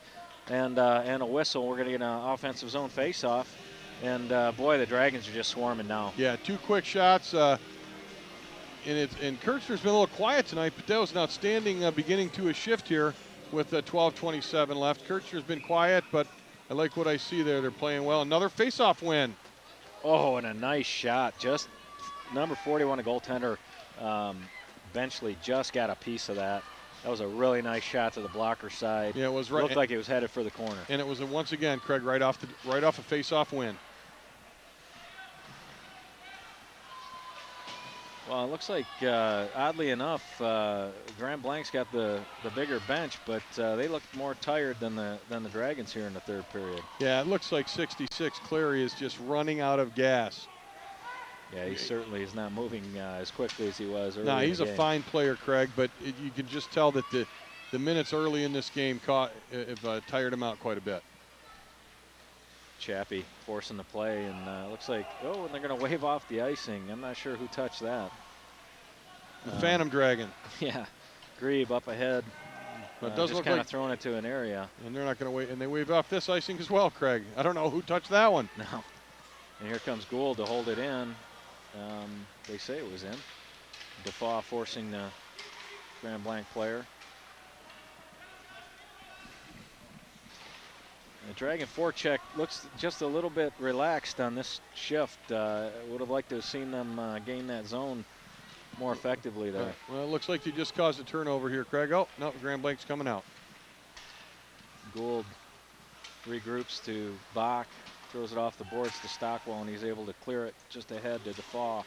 A: and a whistle. We're going to get an offensive zone face-off, and boy, the Dragons are just swarming now.
B: Yeah, 2 quick shots, and Kirchner's been a little quiet tonight, but that was an outstanding beginning to his shift here with 12:27 left. Kirchner's been quiet, but I like what I see there. They're playing well. Another face-off win.
A: Oh, and a nice shot. Just number 41, a goaltender, Benchley just got a piece of that. That was a really nice shot to the blocker side.
B: Yeah, it was right.
A: Looked like it was headed for the corner.
B: And it was once again, Craig, right off a face-off win.
A: Well, it looks like oddly enough, Grant Blanc's got the bigger bench, but they looked more tired than the Dragons here in the third period.
B: Yeah, it looks like 66 Clary is just running out of gas.
A: Yeah, he certainly is not moving as quickly as he was earlier.
B: No, he's
A: in the
B: a
A: game.
B: fine player, Craig, but you can just tell that the minutes early in this game have tired him out quite a bit.
A: Chappie forcing the play, and looks like, oh, and they're going to wave off the icing. I'm not sure who touched that.
B: The Phantom Dragon.
A: Yeah, Grebe up ahead.
B: But it doesn't
A: just
B: look
A: kind
B: like
A: of throwing it to an area.
B: And they're not going to wait, and they wave off this icing as well, Craig. I don't know who touched that one.
A: No. And here comes Gould to hold it in. They say it was in. Defoe forcing the Grand Blanc player. The Dragon forecheck looks just a little bit relaxed on this shift. Would have liked to have seen them gain that zone more effectively there.
B: Well, it looks like you just caused a turnover here, Craig. Oh, no, Grand Blanc's coming out.
A: Gould regroups to Bach, throws it off the boards to Stockwell, and he's able to clear it just ahead to Defoe.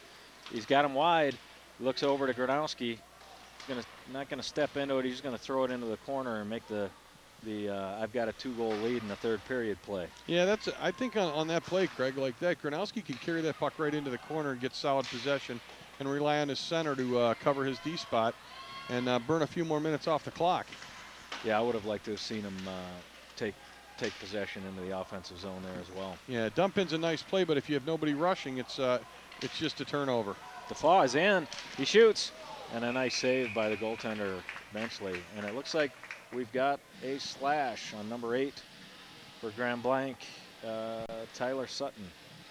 A: He's got him wide. Looks over to Gronowski. Not going to step into it. He's going to throw it into the corner and make the I've got a 2-goal lead in the third period play.
B: Yeah, I think on that play, Craig, like that, Gronowski can carry that puck right into the corner and get solid possession and rely on his center to cover his D spot and burn a few more minutes off the clock.
A: Yeah, I would have liked to have seen him take possession into the offensive zone there as well.
B: Yeah, dump in's a nice play, but if you have nobody rushing, it's just a turnover.
A: Defoe is in. He shoots. And a nice save by the goaltender, Benchley. And it looks like we've got a slash on number 8 for Grand Blanc, Tyler Sutton.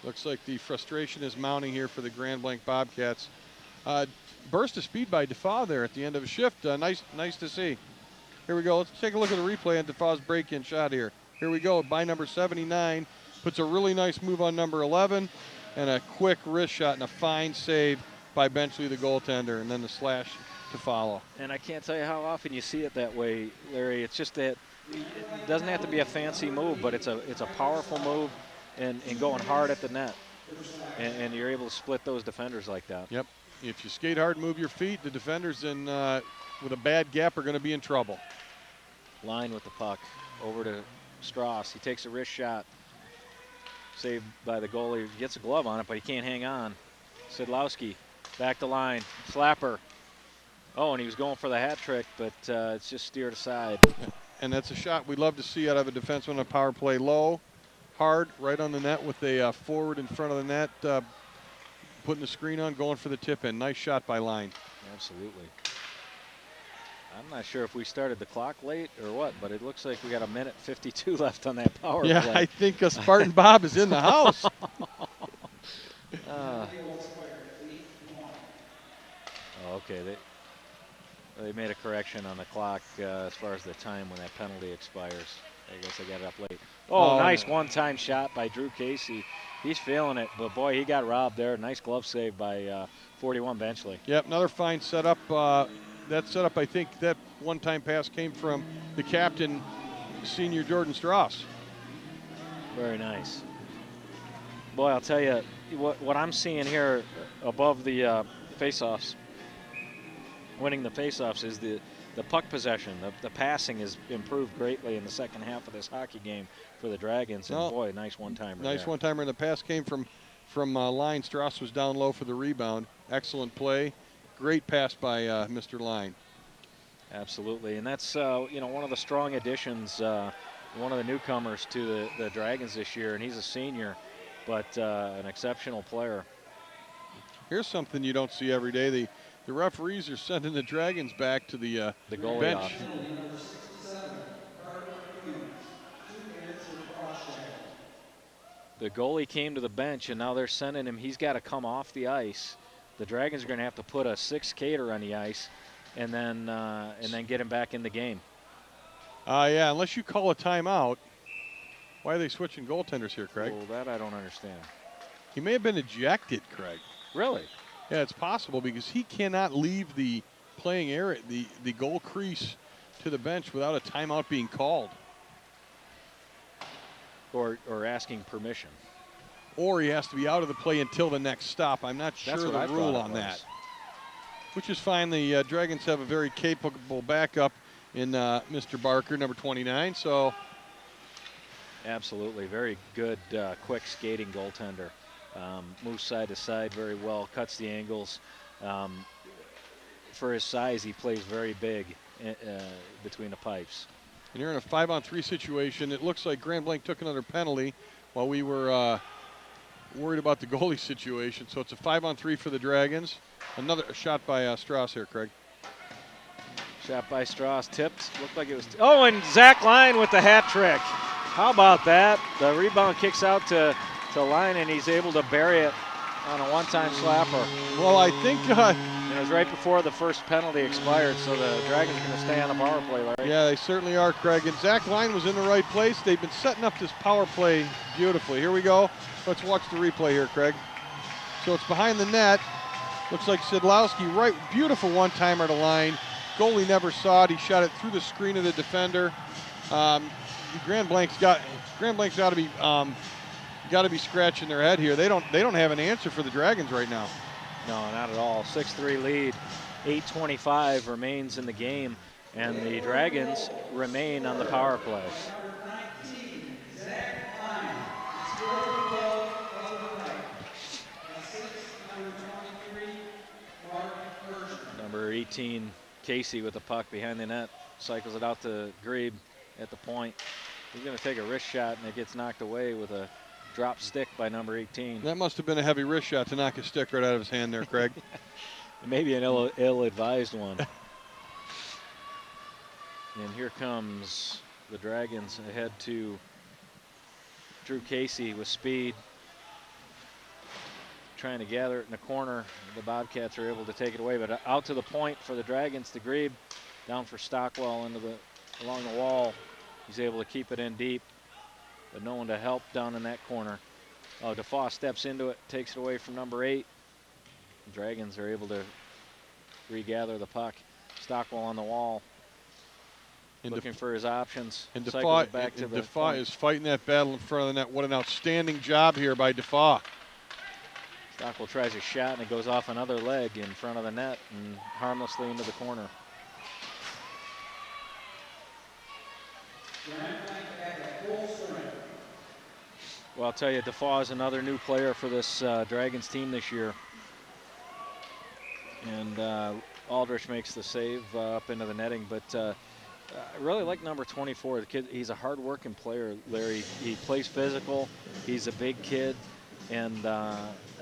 B: Looks like the frustration is mounting here for the Grand Blanc Bobcats. Burst of speed by Defoe there at the end of a shift. Nice to see. Here we go. Let's take a look at the replay on Defoe's break-in shot here. Here we go by number 79. Puts a really nice move on number 11 and a quick wrist shot and a fine save by Benchley, the goaltender, and then the slash to follow.
A: And I can't tell you how often you see it that way, Larry. It's just that it doesn't have to be a fancy move, but it's a powerful move and going hard at the net. And you're able to split those defenders like that.
B: Yep. If you skate hard and move your feet, the defenders with a bad gap are going to be in trouble.
A: Line with the puck. Over to Strauss. He takes a wrist shot. Saved by the goalie. He gets a glove on it, but he can't hang on. Sidlowski. Back to line, slapper. Oh, and he was going for the hat trick, but it's just steered aside.
B: And that's a shot we love to see out of a defenseman on a power play. Low, hard, right on the net with a forward in front of the net, putting the screen on, going for the tip in. Nice shot by Line.
A: Absolutely. I'm not sure if we started the clock late or what, but it looks like we got 1:52 left on that power play.
B: Yeah, I think Spartan Bob is in the house.
A: Okay, they made a correction on the clock as far as the time when that penalty expires. I guess I got it up late. Oh, nice one-time shot by Drew Casey. He's feeling it, but boy, he got robbed there. Nice glove save by 41 Benchley.
B: Yep, another fine setup. That setup, I think that one-time pass came from the captain, senior Jordan Strauss.
A: Very nice. Boy, I'll tell you, what I'm seeing here above the face-offs, winning the face-offs, is the puck possession. The passing has improved greatly in the second half of this hockey game for the Dragons. And boy, nice one-timer.
B: Nice one-timer, and the pass came from Line. Strauss was down low for the rebound. Excellent play. Great pass by Mr. Line.
A: Absolutely, and that's one of the strong additions, one of the newcomers to the Dragons this year, and he's a senior, but an exceptional player.
B: Here's something you don't see every day. The referees are sending the Dragons back to the
A: goalie
B: bench.
A: off. The goalie came to the bench, and now they're sending him. He's got to come off the ice. The Dragons are going to have to put a 6th skater on the ice, and then get him back in the game.
B: Yeah, unless you call a timeout. Why are they switching goaltenders here, Craig?
A: Well, that I don't understand.
B: He may have been ejected, Craig.
A: Really?
B: Yeah, it's possible because he cannot leave the playing area, the goal crease, to the bench without a timeout being called.
A: Or asking permission.
B: Or he has to be out of the play until the next stop. I'm not sure the rule on that. Which is fine. The Dragons have a very capable backup in Mr. Barker, number 29. So,
A: absolutely, very good, quick skating goaltender. Moves side to side very well, cuts the angles. For his size, he plays very big between the pipes.
B: And you're in a 5-on-3 situation. It looks like Grand Blanc took another penalty while we were worried about the goalie situation. So it's a 5-on-3 for the Dragons. Another shot by Strauss here, Craig.
A: Shot by Strauss, tipped. Looked like it was. Oh, and Zach Line with the hat trick. How about that? The rebound kicks out to Line, and he's able to bury it on a one-time slapper.
B: Well, I think
A: it was right before the first penalty expired, so the Dragons are going to stay on the power play, Larry.
B: Yeah, they certainly are, Craig. And Zach Line was in the right place. They've been setting up this power play beautifully. Here we go. Let's watch the replay here, Craig. So it's behind the net. Looks like Sidlowski, right, beautiful one-timer to line. Goalie never saw it. He shot it through the screen of the defender. Grand Blanc's got to be scratching their head here. They don't have an answer for the Dragons right now.
A: No, not at all. 6-3 lead. 8:25 remains in the game, and the Dragons remain on the power play. Number 18, Casey, with the puck behind the net, cycles it out to Grebe at the point. He's going to take a wrist shot, and it gets knocked away with a drop stick by number 18.
B: That must have been a heavy wrist shot to knock a stick right out of his hand there, Craig.
A: Maybe an ill-advised one. And here comes the Dragons ahead to Drew Casey with speed. Trying to gather it in the corner. The Bobcats are able to take it away, but out to the point for the Dragons to Grebe. Down for Stockwell along the wall. He's able to keep it in deep, but no one to help down in that corner. DeFaw steps into it, takes it away from number 8. The Dragons are able to regather the puck. Stockwell on the wall, looking for his options.
B: And DeFaw is fighting that battle in front of the net. What an outstanding job here by DeFaw.
A: Stockwell tries a shot, and it goes off another leg in front of the net and harmlessly into the corner. Well, I'll tell you, DeFaw is another new player for this Dragons team this year. And Aldrich makes the save up into the netting. But I really like number 24. The kid, he's a hard-working player, Larry. He plays physical. He's a big kid. And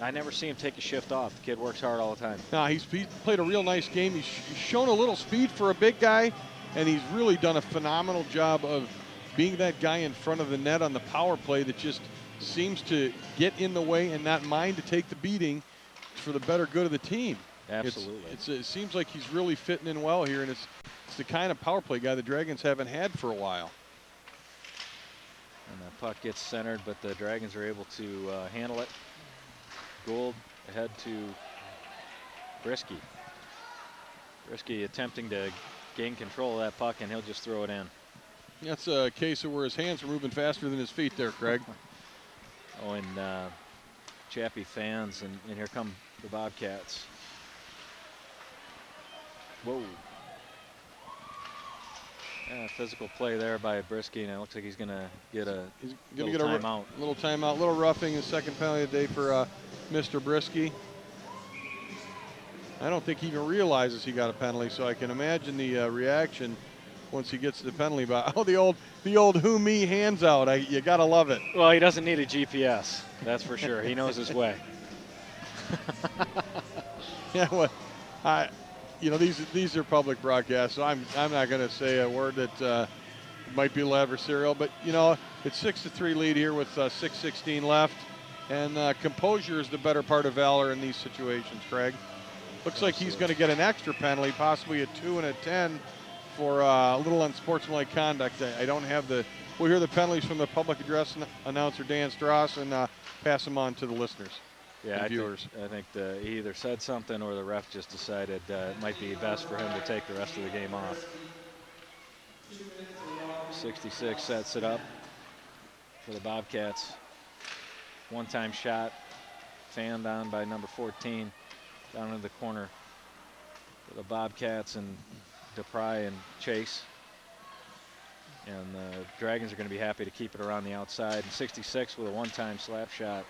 A: I never see him take a shift off. The kid works hard all the time.
B: No, he's played a real nice game. He's shown a little speed for a big guy, and he's really done a phenomenal job of being that guy in front of the net on the power play that just seems to get in the way and not mind to take the beating for the better good of the team.
A: Absolutely.
B: It seems like he's really fitting in well here, and it's the kind of power play guy the Dragons haven't had for a while.
A: And the puck gets centered, but the Dragons are able to handle it. Gould ahead to Brisky. Brisky attempting to gain control of that puck, and he'll just throw it in.
B: That's a case of where his hands are moving faster than his feet there, Craig.
A: Oh, and Chappie fans, and here come the Bobcats. Whoa. Physical play there by Brisky, and it looks like he's going to get a timeout.
B: Little timeout, little roughing, his second penalty of the day for Mr. Brisky. I don't think he even realizes he got a penalty, so I can imagine the reaction once he gets to the penalty box. Oh, the old who me hands out. You got to love it.
A: Well, he doesn't need a GPS, that's for sure. He knows his way.
B: Yeah, well, these are public broadcasts, so I'm not going to say a word that might be a little adversarial, but it's 6-3 lead here with 6:16 left, and composure is the better part of valor in these situations, Craig. Looks like he's going to get an extra penalty, possibly a 2 and a 10 for a little unsportsmanlike conduct. I don't have we'll hear the penalties from the public address announcer Dan Strauss and pass them on to the listeners.
A: Yeah,
B: viewers.
A: I think he either said something or the ref just decided it might be best for him to take the rest of the game off. 66 sets it up for the Bobcats. One-time shot, fanned on by number 14, down into the corner for the Bobcats and DePry and Chase. And the Dragons are going to be happy to keep it around the outside. And 66 with a one-time slap shot.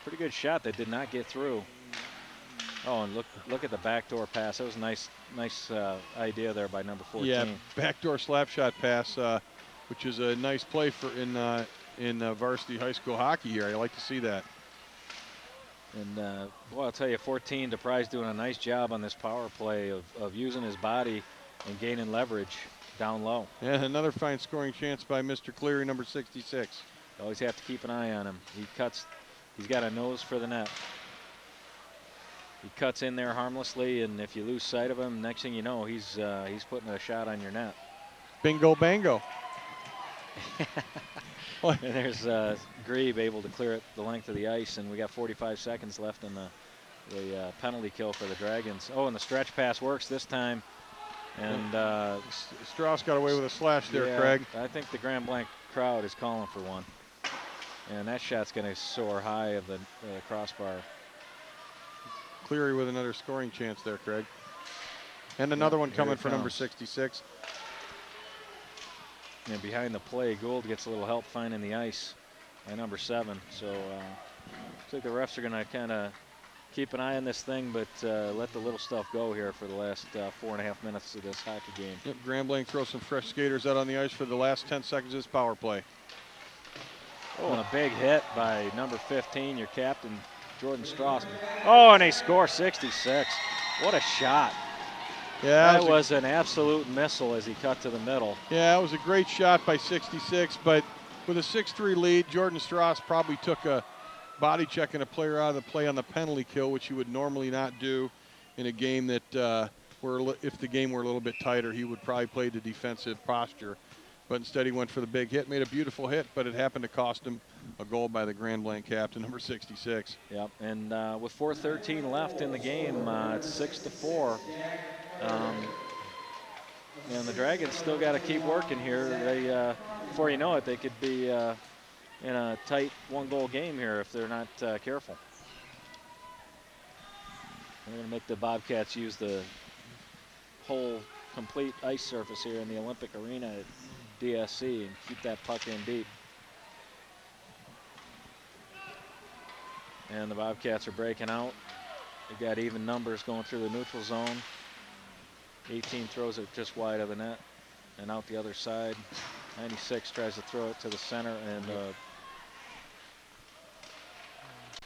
A: Pretty good shot that did not get through. Oh, and look at the backdoor pass. That was a nice idea there by number 14.
B: Yeah, backdoor slap shot pass, which is a nice play for in varsity high school hockey here. I like to see that.
A: And well, I'll tell you, 14, DePry's doing a nice job on this power play of using his body and gaining leverage down low.
B: Yeah, another fine scoring chance by Mr. Cleary, number 66.
A: Always have to keep an eye on him. He's got a nose for the net. he cuts in there harmlessly, and if you lose sight of him, next thing you know, he's putting a shot on your net.
B: Bingo bango.
A: And there's Grebe able to clear it the length of the ice, and we got 45 seconds left in the penalty kill for the Dragons. Oh, and the stretch pass works this time. And
B: Strauss got away with a slash there,
A: yeah,
B: Craig.
A: I think the Grand Blanc crowd is calling for one. And that shot's going to soar high of the crossbar.
B: Cleary with another scoring chance there, Craig. And another one coming for number 66.
A: And behind the play, Gould gets a little help finding the ice by number 7. So I think the refs are going to kind of keep an eye on this thing, but let the little stuff go here for the last 4.5 minutes of this hockey game.
B: Yep, Grand Blanc throws some fresh skaters out on the ice for the last 10 seconds of this power play.
A: Oh, and a big hit by number 15, your captain, Jordan Strauss. Oh, and they score 66. What a shot.
B: Yeah,
A: that was an absolute missile as he cut to the middle.
B: Yeah, it was a great shot by 66, but with a 6-3 lead, Jordan Strauss probably took a body checking a player out of the play on the penalty kill, which he would normally not do in a game that if the game were a little bit tighter, he would probably play the defensive posture. But instead he went for the big hit, made a beautiful hit, but it happened to cost him a goal by the Grand Blanc captain, number 66.
A: Yep, and with 4:13 left in the game, it's 6-4. And the Dragons still got to keep working here. They, before you know it, they could be in a tight one-goal game here if they're not careful. They're going to make the Bobcats use the whole complete ice surface here in the Olympic Arena at DSC and keep that puck in deep. And the Bobcats are breaking out. They've got even numbers going through the neutral zone. 18 throws it just wide of the net and out the other side. 96 tries to throw it to the center, and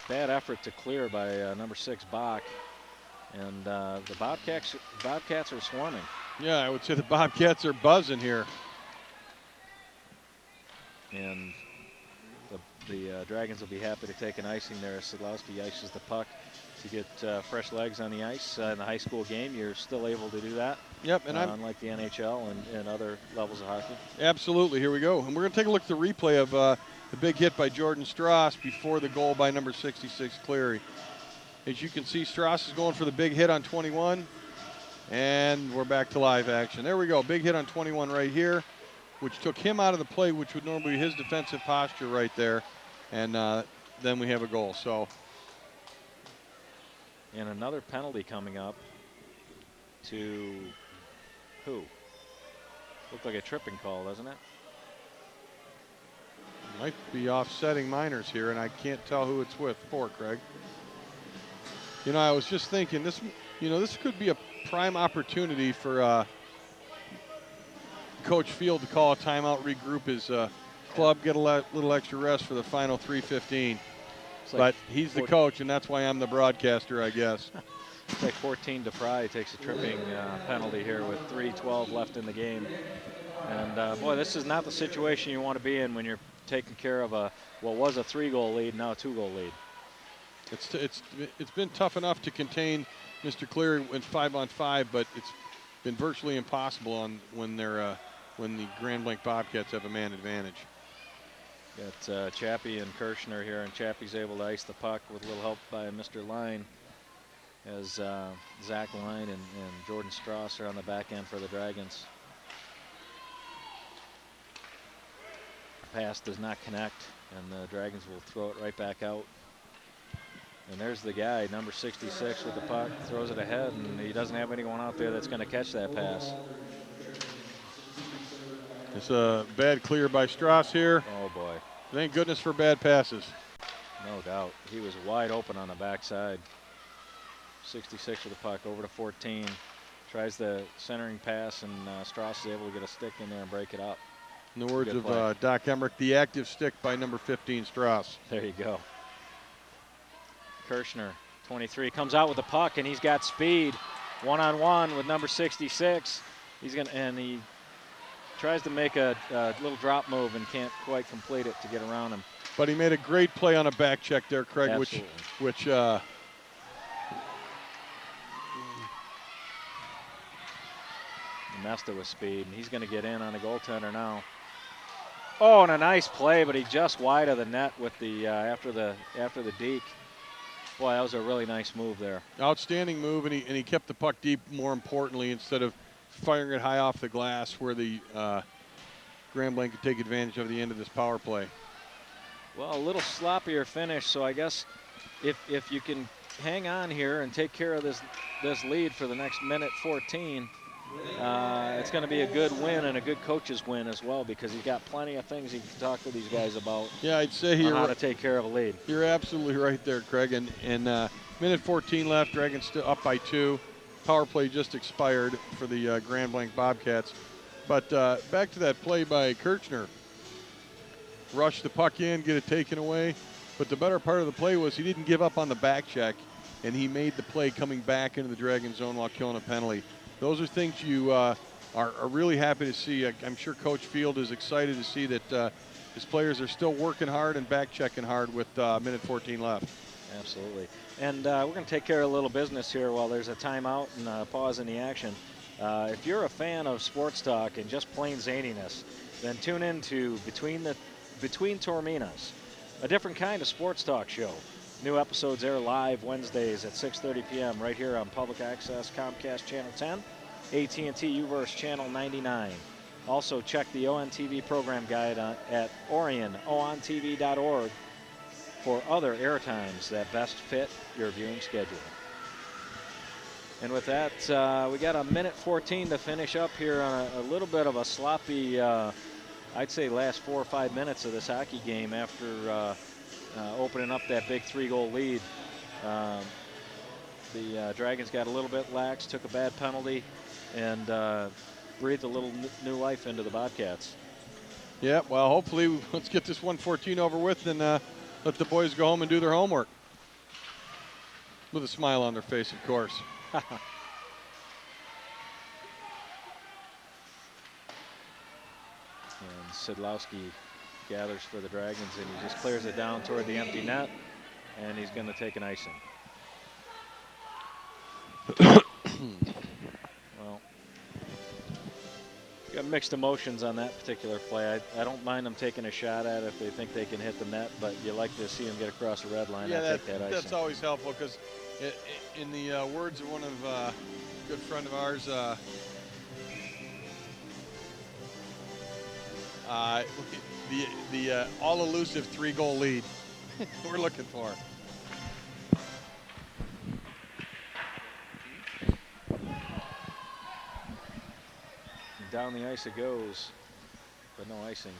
A: bad effort to clear by number 6 Bach. And the Bobcats are swarming.
B: Yeah, I would say the Bobcats are buzzing here.
A: And the Dragons will be happy to take an icing there. Sadlowski ices the puck to get fresh legs on the ice. In the high school game, you're still able to do that.
B: Yep, and
A: unlike the NHL and other levels of hockey.
B: Absolutely, here we go. And we're going to take a look at the replay of the big hit by Jordan Strauss before the goal by number 66, Cleary. As you can see, Strauss is going for the big hit on 21. And we're back to live action. There we go, big hit on 21 right here, which took him out of the play, which would normally be his defensive posture right there. And then we have a goal. So,
A: and another penalty coming up to who? Looked like a tripping call, doesn't it?
B: Might be offsetting Miners here, and I can't tell who it's with for, Craig. You know, I was just thinking this. You know, this could be a prime opportunity for Coach Field to call a timeout, regroup his club, get a little extra rest for the final 3:15. But he's the coach, and that's why I'm the broadcaster, I guess.
A: It's like 14 DePry takes a tripping penalty here with 3:12 left in the game. And boy, this is not the situation you want to be in when you're taking care of what was a 3-goal lead, now a 2-goal lead.
B: It's been tough enough to contain Mr. Cleary in 5-on-5, but it's been virtually impossible when the Grand Blanc Bobcats have a man advantage.
A: Got Chappie and Kirshner here, and Chappie's able to ice the puck with a little help by Mr. Line, as Zach Line and Jordan Strauss are on the back end for the Dragons. Pass does not connect, and the Dragons will throw it right back out. And there's the guy, number 66 with the puck, throws it ahead, and he doesn't have anyone out there that's going to catch that pass.
B: It's a bad clear by Strauss here.
A: Oh, boy.
B: Thank goodness for bad passes.
A: No doubt. He was wide open on the backside. 66 with the puck over to 14. Tries the centering pass, and Strauss is able to get a stick in there and break it up.
B: In the words of Doc Emmerich, the active stick by number 15, Strauss.
A: There you go. Kirshner, 23, comes out with the puck, and he's got speed. One-on-one with number 66. He tries to make a little drop move and can't quite complete it to get around him.
B: But he made a great play on a back check there, Craig,
A: Absolutely.
B: which
A: Nesta with speed, and he's going to get in on the goaltender now. Oh, and a nice play, but he just wide of the net with the after the deke. Boy, that was a really nice move there.
B: Outstanding move, and he kept the puck deep. More importantly, instead of firing it high off the glass, where the Grand Blanc could take advantage of the end of this power play.
A: Well, a little sloppier finish, so I guess if you can hang on here and take care of this lead for the next minute 14. It's going to be a good win and a good coach's win as well, because he's got plenty of things he can talk to these guys about.
B: Yeah, I'd say here
A: how to take care of a lead.
B: You're absolutely right there, Craig. And minute 14 left. Dragons still up by 2. Power play just expired for the Grand Blanc Bobcats. But back to that play by Kirchner. Rush the puck in, get it taken away. But the better part of the play was he didn't give up on the back check, and he made the play coming back into the Dragon zone while killing a penalty. Those are things you are really happy to see. I'm sure Coach Field is excited to see that his players are still working hard and back checking hard with minute 14 left.
A: Absolutely. And we're going to take care of a little business here while there's a timeout and a pause in the action. If you're a fan of sports talk and just plain zaniness, then tune in to Between Torminas, a different kind of sports talk show. New episodes air live Wednesdays at 6:30 p.m. right here on Public Access Comcast Channel 10, AT&T UVerse Channel 99. Also check the ONTV program guide at OnTV.org for other air times that best fit your viewing schedule. And with that, we got a minute 14 to finish up here on a little bit of a sloppy, I'd say last 4 or 5 minutes of this hockey game after opening up that big 3-goal lead. The Dragons got a little bit lax, took a bad penalty, and breathed a little new life into the Bobcats.
B: Yeah, well, hopefully let's get this 114 over with and let the boys go home and do their homework. With a smile on their face, of course.
A: And Sidlowski gathers for the Dragons, and he just clears it down toward the empty net, and he's going to take an icing. Well, got mixed emotions on that particular play. I don't mind them taking a shot at it if they think they can hit the net, but you like to see them get across the red line.
B: Yeah,
A: and take that icing. That's
B: always helpful, because in the words of one of a good friend of ours, the all-elusive 3-goal lead we're looking for.
A: Down the ice it goes, but no icing.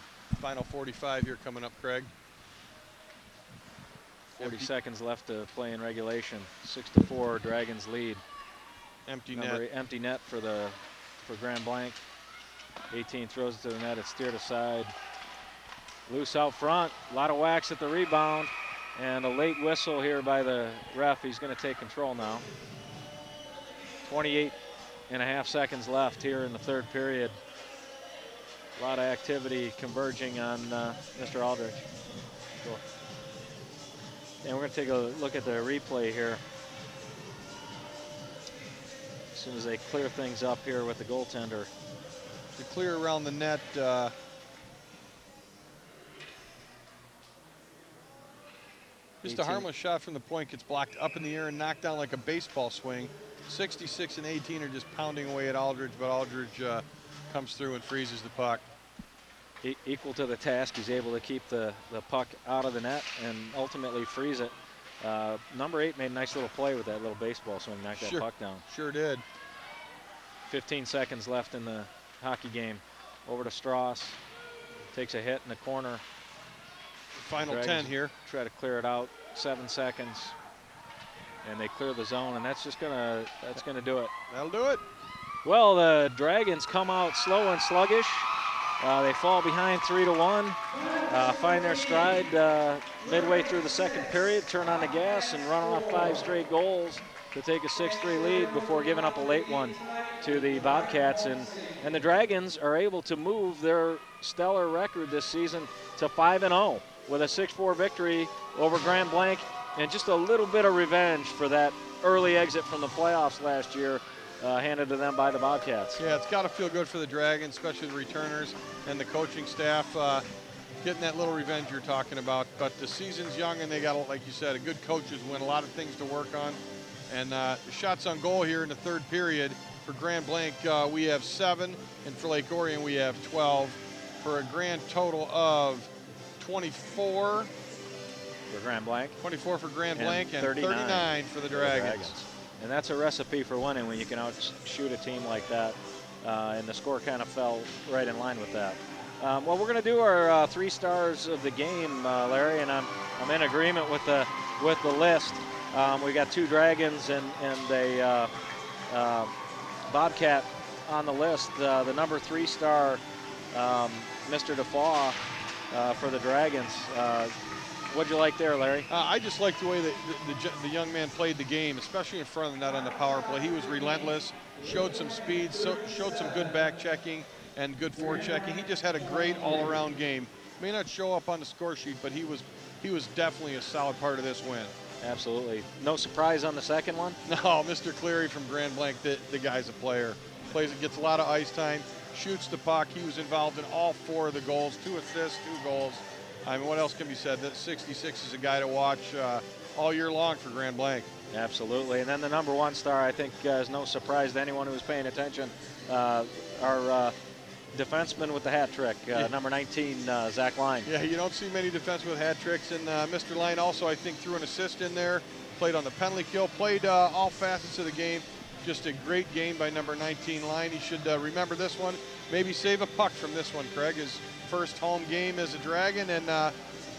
B: Final 45 here coming up, Craig.
A: 40 seconds left to play in regulation. 6-4, Dragons lead.
B: Empty net.
A: Empty net for Grand Blanc. 18 throws it to the net. It's steered aside. Loose out front. A lot of whacks at the rebound. And a late whistle here by the ref. He's going to take control now. 28.5 seconds left here in the third period. A lot of activity converging on Mr. Aldridge. Cool. And we're going to take a look at the replay here. As soon as they clear things up here with the goaltender.
B: To clear around the net. Just a harmless shot from the point, gets blocked up in the air and knocked down like a baseball swing. 66 and 18 are just pounding away at Aldridge, but Aldridge comes through and freezes the puck.
A: Equal to the task, he's able to keep the puck out of the net and ultimately freeze it. Number 8 made a nice little play with that little baseball swing, knocked that puck down.
B: Sure did.
A: 15 seconds left in the hockey game. Over to Strauss, takes a hit in the corner.
B: Final
A: Dragons
B: 10 here.
A: Try to clear it out. 7 seconds, and they clear the zone, and that's gonna do it.
B: That'll do it.
A: Well, the Dragons come out slow and sluggish. They fall behind 3-1. Find their stride midway through the second period. Turn on the gas and run off 5 straight goals to take a 6-3 lead before giving up a late one to the Bobcats. And the Dragons are able to move their stellar record this season to 5-0 with a 6-4 victory over Grand Blanc, and just a little bit of revenge for that early exit from the playoffs last year handed to them by the Bobcats.
B: Yeah, it's got to feel good for the Dragons, especially the returners and the coaching staff, getting that little revenge you're talking about. But the season's young, and they got, like you said, a good coach's win, a lot of things to work on. And the shots on goal here in the third period for Grand Blanc, we have 7, and for Lake Orion we have 12, for a grand total of 24.
A: For Grand Blanc.
B: 24 for Grand Blanc and
A: 39
B: for the Dragons.
A: And that's a recipe for winning when you can outshoot a team like that. And the score kind of fell right in line with that. Well, we're going to do our 3 stars of the game, Larry, and I'm in agreement with the list. We got 2 Dragons and a Bobcat on the list. The number 3 star, Mr. Defoe, for the Dragons. What'd you like there, Larry?
B: I just like the way that the young man played the game, especially in front of the net on the power play. He was relentless, showed some speed, showed some good back checking and good forward checking. He just had a great all-around game. May not show up on the score sheet, but he was definitely a solid part of this win.
A: Absolutely. No surprise on the second one?
B: No, Mr. Cleary from Grand Blanc, the guy's a player. Gets a lot of ice time, shoots the puck. He was involved in all 4 of the goals, 2 assists, 2 goals. I mean, what else can be said? That 66 is a guy to watch all year long for Grand Blanc.
A: Absolutely. And then the number 1 star, I think, is no surprise to anyone who's paying attention. Our defenseman with the hat trick, number 19, Zach Line.
B: Yeah, you don't see many defensemen with hat tricks. And Mr. Line also, I think, threw an assist in there, played on the penalty kill, played all facets of the game. Just a great game by number 19, Line. He should remember this one. Maybe save a puck from this one, Craig. His first home game as a Dragon, and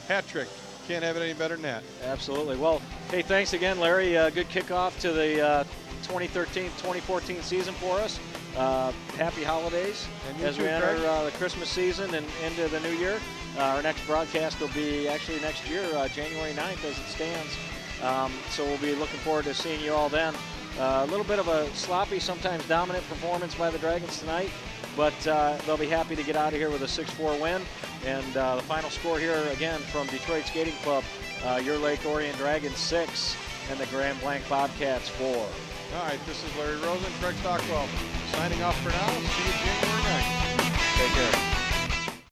B: hat trick. Can't have it any better than that.
A: Absolutely. Well, hey, thanks again, Larry. Good kickoff to the 2013-2014 season for us. Happy holidays as we enter the Christmas season and into the new year. Our next broadcast will be actually next year, January 9th as it stands. So we'll be looking forward to seeing you all then. A little bit of a sloppy, sometimes dominant performance by the Dragons tonight, but they'll be happy to get out of here with a 6-4 win. And the final score here, again, from Detroit Skating Club, your Lake Orion Dragons 6 and the Grand Blanc Bobcats 4.
B: All right, this is Larry Rosen, Craig Stockwell, signing off for now. See you January 9th.
A: Take care.